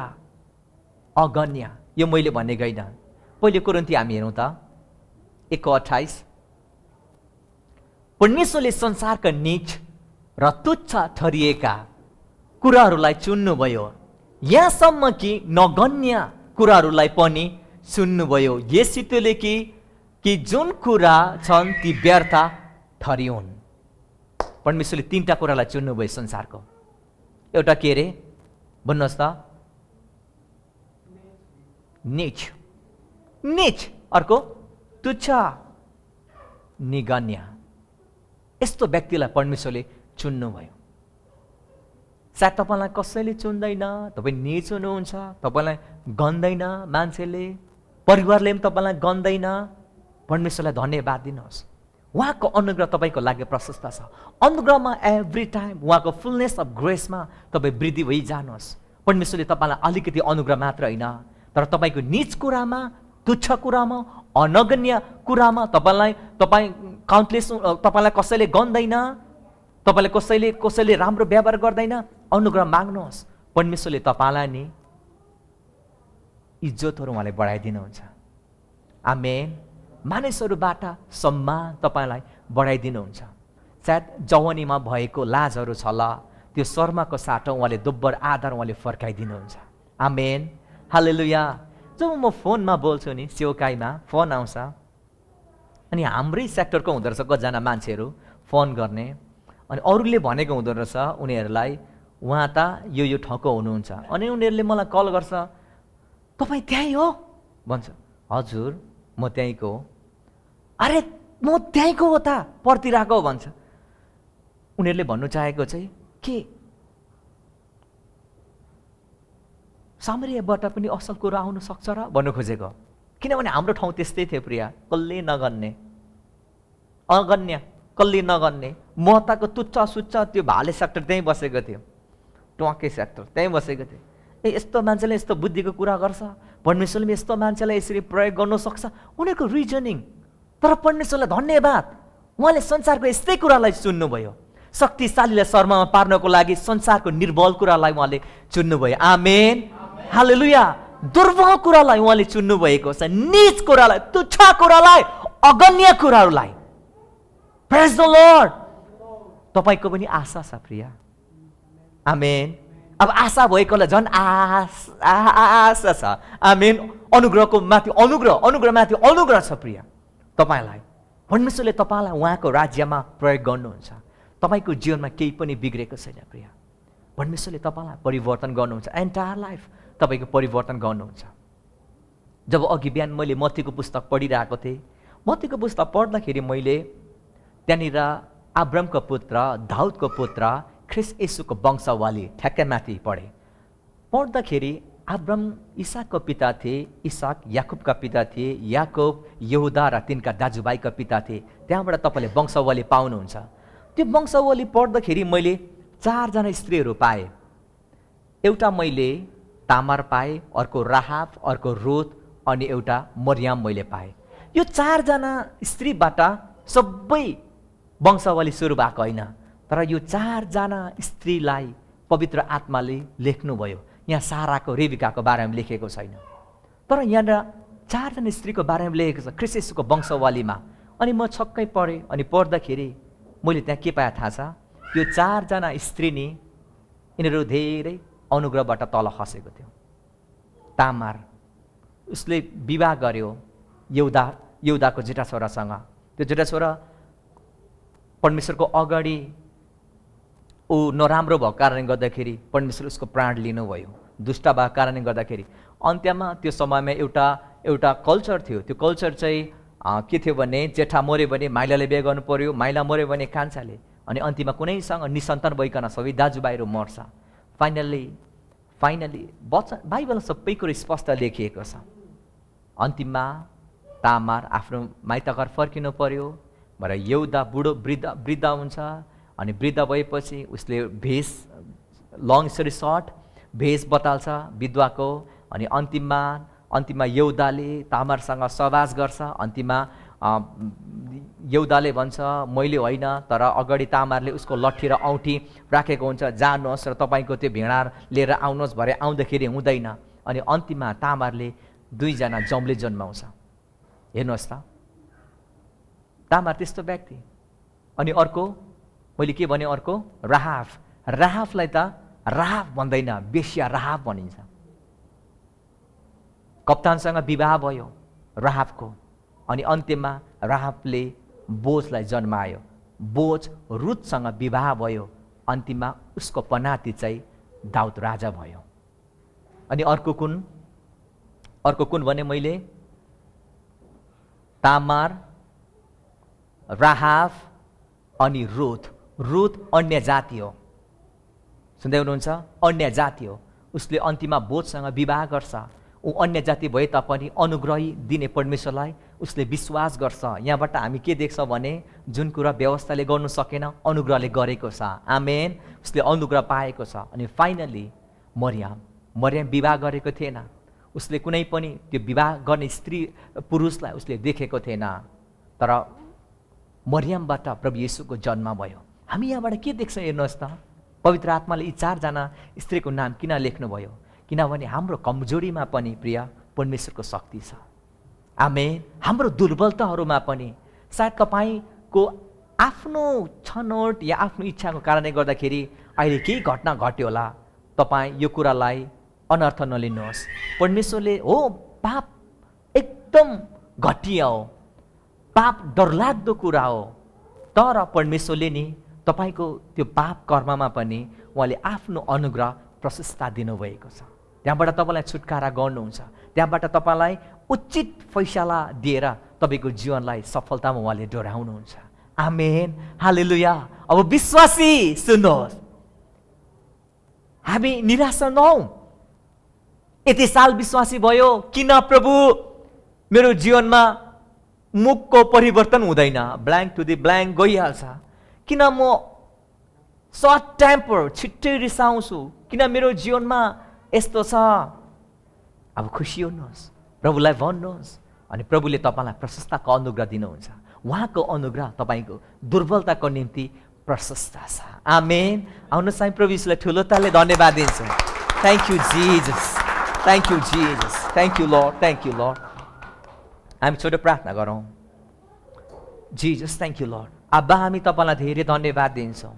अगन्य। यो मैले भनेको होइन। पहिले कोरिन्थी हामी हेरौँ त 1:28। परमेश्वरले संसारका नीच र तुच्छ ठहरिएका कुराहरूलाई चुन्नुभयो, यहाँसम्म कि नगन्य कुराहरूलाई पनि चुन्नुभयो, यसैले कि जुन कुरा छन् ती व्यर्थ ठहरिउन्। परमेश्वरले 3टा कुरालाई चुन्नुभयो संसारको। एउटा के अरे भन्नुहोस् त? नीच, नीच। अर्को तुच्छ, निगन्य। यस्तो व्यक्तिलाई परमेश्वरले चुन्नुभयो। सायद तपाईँलाई कसैले चुन्दैन, तपाईँ नीच हुनुहुन्छ, तपाईँलाई गन्दैन मान्छेले, परिवारले पनि तपाईँलाई गन्दैन। परमेश्वरलाई धन्यवाद दिनुहोस्। उहाँको अनुग्रह तपाईँको लागि प्रशस्त छ। अनुग्रहमा एभ्री टाइम उहाँको फुलनेस अफ ग्रेसमा तपाईँ वृद्धि भइजानुहोस्। परमेश्वरले तपाईँलाई अलिकति अनुग्रह मात्र होइन, तर तपाईँको नीच कुरामा, तुच्छ कुरामा, अनगन्य कुरामा तपाईँ काउन्टलेस, तपाईँलाई कसैले गन्दैन, तपाईँलाई कसैले राम्रो व्यवहार गर्दैन, अनुग्रह माग्नुहोस्। परमेश्वरले तपाईँलाई नि इज्जतहरू उहाँले बढाइदिनुहुन्छ। आमेन। मानिसहरूबाट सम्मान तपाईँलाई बढाइदिनुहुन्छ। सायद जवानीमा भएको लाजहरू छ ल, त्यो शर्माको साटो उहाँले दोब्बर आधार उहाँले फर्काइदिनुहुन्छ। आमेन, हालेलुया। जब म फोनमा बोल्छु नि, सेवकाईमा फोन आउँछ, अनि हाम्रै सेक्टरको हुँदो रहेछ कतिजना मान्छेहरू फोन गर्ने, अनि अरूले भनेको हुँदो रहेछ उनीहरूलाई, उहाँ त यो ठाउँको हुनुहुन्छ। अनि उनीहरूले मलाई कल गर्छ, तपाईँ त्यहीँ हो भन्छ। हजुर म त्यहीँको हो। अरे म त्यहीँको हो त, पर्तिरहेको भन्छ। उनीहरूले भन्नु चाहेको चाहिँ के, सामरियाबाट पनि असल कुरा आउनु सक्छ र भन्नु खोजेको। किनभने हाम्रो ठाउँ त्यस्तै थियो प्रिया, कसले नगन्ने, अगन्य, कसले नगन्ने। महताको तुच्छ सुच्छ त्यो भाले सेक्टर त्यहीँ बसेको थियो, ट्वाके सेक्टर त्यहीँ बसेको थियो। यस्तो मान्छेले यस्तो बुद्धिको कुरा गर्छ, परमेश्वरले यस्तो मान्छेलाई यसरी प्रयोग गर्नु सक्छ, उनीहरूको रिजनिङ। तर परमेश्वरलाई धन्यवाद, उहाँले संसारको यस्तै कुरालाई चुन्नुभयो। शक्तिशालीलाई शर्मामा पार्नको लागि संसारको निर्बल कुरालाई उहाँले चुन्नुभयो। आमेन, हालेलुया। दुर्बल कुरालाई उहाँले चुन्नुभएको छ, नीच कुरालाई, तुच्छ कुरालाई, अगन्य कुराहरूलाई। प्रेज द लर्ड। तपाईँको पनि आशा छ प्रिया। आमेन। अब आशा भएकोलाई झन् आशा छ। आमेन। अनुग्रहको माथि अनुग्रह माथि अनुग्रह छ प्रिया तपाईँलाई। परमेश्वरले तपाईँलाई उहाँको राज्यमा प्रयोग गर्नुहुन्छ। तपाईँको जीवनमा केही पनि बिग्रेको छैन प्रिया। परमेश्वरले तपाईँलाई परिवर्तन गर्नुहुन्छ, एन्टायर लाइफ तपाईँको परिवर्तन गर्नुहुन्छ। जब अघि बिहान मैले मत्तीको पुस्तक पढिरहेको थिएँ, मत्तीको पुस्तक पढ्दाखेरि मैले त्यहाँनिर अब्रामको पुत्र, दाउदको पुत्र, ख्रिस्ट येशूको वंशावली ठ्याक्कै माथि पढ्दाखेरि अब्राम इसाकको पिता थिए, इसाक याकुबका पिता थिए, याकुब यहुदा र तिनका दाजुभाइका पिता थिए। त्यहाँबाट तपाईँले वंशावली पाउनुहुन्छ। त्यो वंशावली पढ्दाखेरि मैले 4 जना स्त्रीहरू पाएँ। एउटा मैले तामार पाएँ, अर्को राहाब, अर्को रुथ, अनि एउटा मरियम मैले पाएँ। यो 4 जना स्त्रीबाट सबै वंशावली सुरु भएको होइन, तर यो 4 जना स्त्रीलाई पवित्र आत्माले लेख्नुभयो। यहाँ साराको, रेबिकाको बारेमा लेखेको छैन, तर यहाँनिर 4 जना स्त्रीको बारेमा लेखेको छ ख्रिस्ट येशूको वंशावलीमा। अनि म छक्कै पढेँ। अनि पढ्दाखेरि मैले त्यहाँ के पाएँ थाहा छ? यो 4 जना स्त्री नि यिनीहरू धेरै अनुग्रहबाट तल खसेको थियो। तामार, उसले विवाह गर्यो यहुदाको जेठा छोरासँग। त्यो जेठा छोरा परमेश्वरको अगाडि ऊ नराम्रो भएको कारणले गर्दाखेरि परमेश्वरले उसको प्राण लिनुभयो, दुष्ट भएको कारणले गर्दाखेरि। अन्त्यमा त्यो समयमा एउटा कल्चर थियो। त्यो कल्चर चाहिँ के थियो भने जेठा मऱ्यो भने माइलाले बिहे गर्नु पर्यो, माइला मऱ्यो भने कान्छाले, अनि अन्तिममा कुनैसँग निसन्तान भइकन सबै दाजुभाइहरू मर्छ। फाइनल्ली वचन बाइबलमा सबै कुरो स्पष्ट लेखिएको छ। अन्तिममा तामार आफ्नो माइतघर फर्किनु पर्यो, भएर यहुदा बुढो वृद्ध हुन्छ, अनि वृद्ध भएपछि उसले भेष, लङ स्टोरी सर्ट, भेष बताल्छ विधवाको, अनि अन्तिममा यहुदाले तामारसँग सहवास गर्छ। अन्तिममा यहुदाले भन्छ मैले होइन, तर अगाडि तामारले उसको लट्ठी र औँठी राखेको हुन्छ, जानुहोस् र तपाईँको त्यो भेडा लिएर आउनुहोस्, भरे आउँदाखेरि हुँदैन। अनि अन्तिममा तामारले 2 जना जम्ले जन्माउँछ। हेर्नुहोस् त, तामार त्यस्तो व्यक्ति। अनि अर्को मैले के भने, अर्को राहाफलाई त राहाफ भन्दैन, बेश्या राहाफ भनिन्छ। कप्तानसँग विवाह भयो राहाफको, अनि अन्त्यमा राहाफले बोजलाई जन्मायो, बोज रुतसँग विवाह भयो, अन्तिममा उसको पनाती चाहिँ दाउद राजा भयो। अनि अर्को कुन भने मैले, तामार, राहाफ अनि रुत अन्य जाति हो। सुन्दै हुनुहुन्छ? अन्य जाति हो। उसले अन्तिममा बोजसँग विवाह गर्छ। ऊ अन्य जाति भए तापनि अनुग्रही दिने परमेश्वरलाई उसले विश्वास गर्छ। यहाँबाट हामी के देख्छ भने जुन कुरा व्यवस्थाले गर्नु सकेन, अनुग्रहले गरेको छ। आमेन। उसले अनुग्रह पाएको छ। अनि फाइनली मरियम विवाह गरेको थिएन। उसले कुनै पनि त्यो विवाह गर्ने स्त्री पुरुषलाई उसले देखेको थिएन, तर मरियमबाट प्रभु येशूको जन्म भयो। हामी यहाँबाट के देख्छौँ हेर्नुहोस् त, पवित्र आत्माले यी 4 जना स्त्रीको नाम किन लेख्नुभयो? किनभने हाम्रो कमजोरीमा पनि प्रिय परमेश्वरको शक्ति छ। आमेन। हाम्रो दुर्बलताहरूमा पनि सायद तपाईँको आफ्नो छनौट या आफ्नो इच्छाको कारणले गर्दाखेरि अहिले केही घटना घट्यो होला, तपाईँ यो कुरालाई अनर्थ नलिनुहोस्। परमेश्वरले हो पाप एकदम घटिया हो, पाप डरलाग्दो कुरा हो, तर परमेश्वरले नि तपाईँको त्यो पाप कर्ममा पनि उहाँले आफ्नो अनुग्रह प्रशस्ता दिनुभएको छ। त्यहाँबाट तपाईँलाई छुटकारा गर्नुहुन्छ, त्यहाँबाट तपाईँलाई उचित फैसला दिएर तपाईँको जीवनलाई सफलतामा उहाँले डोराउनुहुन्छ। आमेन। हालेलुया। अब विश्वासी सुन्नुहोस्, हामी निराश नहौँ। यति साल विश्वासी भयो, किन प्रभु मेरो जीवनमा मुखको परिवर्तन हुँदैन? ब्ल्याङ्क टु दि ब्ल्याङ्क गइहाल्छ। किन म सर्ट टेम्पर, छिट्टै रिसाउँछु? किन मेरो जीवनमा यस्तो छ? अब खुसी हुनुहोस्, प्रभुलाई भन्नुहोस्, अनि प्रभुले तपाईँलाई प्रशस्तको अनुग्रह दिनुहुन्छ। उहाँको अनुग्रह तपाईँको दुर्बलताको निम्ति प्रशस्त छ। आमेन। आउनुहोस् हामी प्रभु यीशुलाई ठुलो तालले धन्यवाद दिन्छौँ। Thank you Jesus, thank you Jesus, thank you lord, thank you lord. हामी छोटो प्रार्थना गरौँ। Jesus thank you lord. अब्बा, हामी तपाईँलाई धेरै धन्यवाद दिन्छौँ।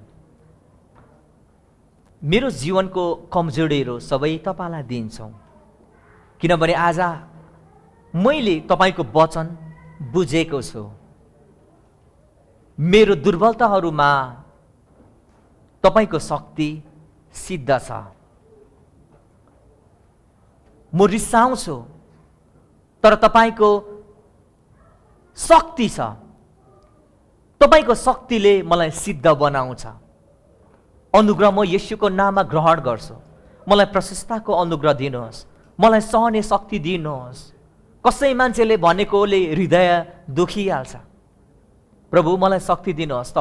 मेरो जीवनको कमजोरीहरू सबै तपाईँलाई दिन्छौँ, किनभने आज मैले तपाईँको वचन बुझेको छु। मेरो दुर्बलताहरूमा तपाईँको शक्ति सिद्ध छ। म रिसाउँछु, तर तपाईँको शक्ति छ। तपाईँको शक्तिले मलाई सिद्ध बनाउँछ। अनुग्रह म येशूको नाममा ग्रहण गर्छु। मलाई प्रशस्तको अनुग्रह दिनुहोस्, मलाई सहने शक्ति दिनुहोस्। कसै मान्छेले भनेकोले हृदय दुखिहाल्छ। प्रभु मलाई शक्ति दिनुहोस्,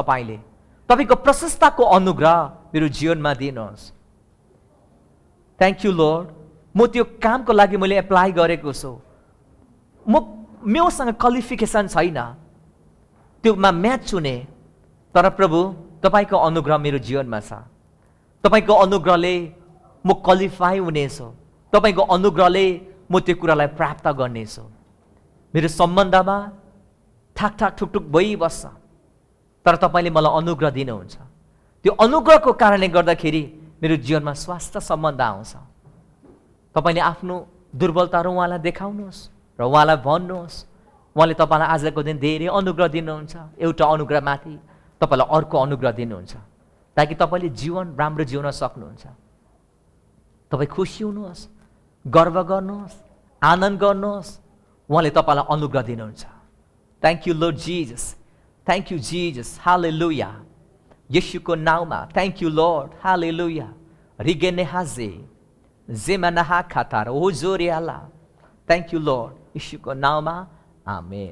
तपाईँको प्रशस्तको अनुग्रह मेरो जीवनमा दिनुहोस्। Thank you lord. म त्यो कामको लागि मैले एप्लाई गरेको छु, मसँग क्वालिफिकेसन छैन त्योमा म्याच हुने, तर प्रभु तपाईँको अनुग्रह मेरो जीवनमा छ। तपाईँको अनुग्रहले म क्वालिफाई हुनेछु। तपाईँको अनुग्रहले म त्यो कुरालाई प्राप्त गर्नेछु। मेरो सम्बन्धमा ठाकठाक ठुकठुक भइबस्छ, तर तपाईँले मलाई अनुग्रह दिनुहुन्छ। त्यो अनुग्रहको कारणले गर्दाखेरि मेरो जीवनमा स्वास्थ्य सम्बन्ध आउँछ। तपाईँले आफ्नो दुर्बलताहरू उहाँलाई देखाउनुहोस् र उहाँलाई भन्नुहोस्। उहाँले तपाईँलाई आजको दिन धेरै अनुग्रह दिनुहुन्छ। एउटा अनुग्रहमाथि तपाईँलाई अर्को अनुग्रह दिनुहुन्छ। ताकि तपाईँले जीवन राम्रो जिउन सक्नुहुन्छ। तपाईँ खुसी हुनुहोस्, गर्व गर्नुहोस्, आनन्द गर्नुहोस्, उहाँले तपाईँलाई अनुग्रह दिनुहुन्छ। Thank you Lord Jesus, thank you Jesus, हालेलुया। येशूको नाउँमा थ्याङ्क यू लर्ड, हालेलुया। रिगेने हाजे जेमा नहा खातार ओ जोरियाला। थ्याङ्क यू लर्ड, येशूको नाउँमा आमेन।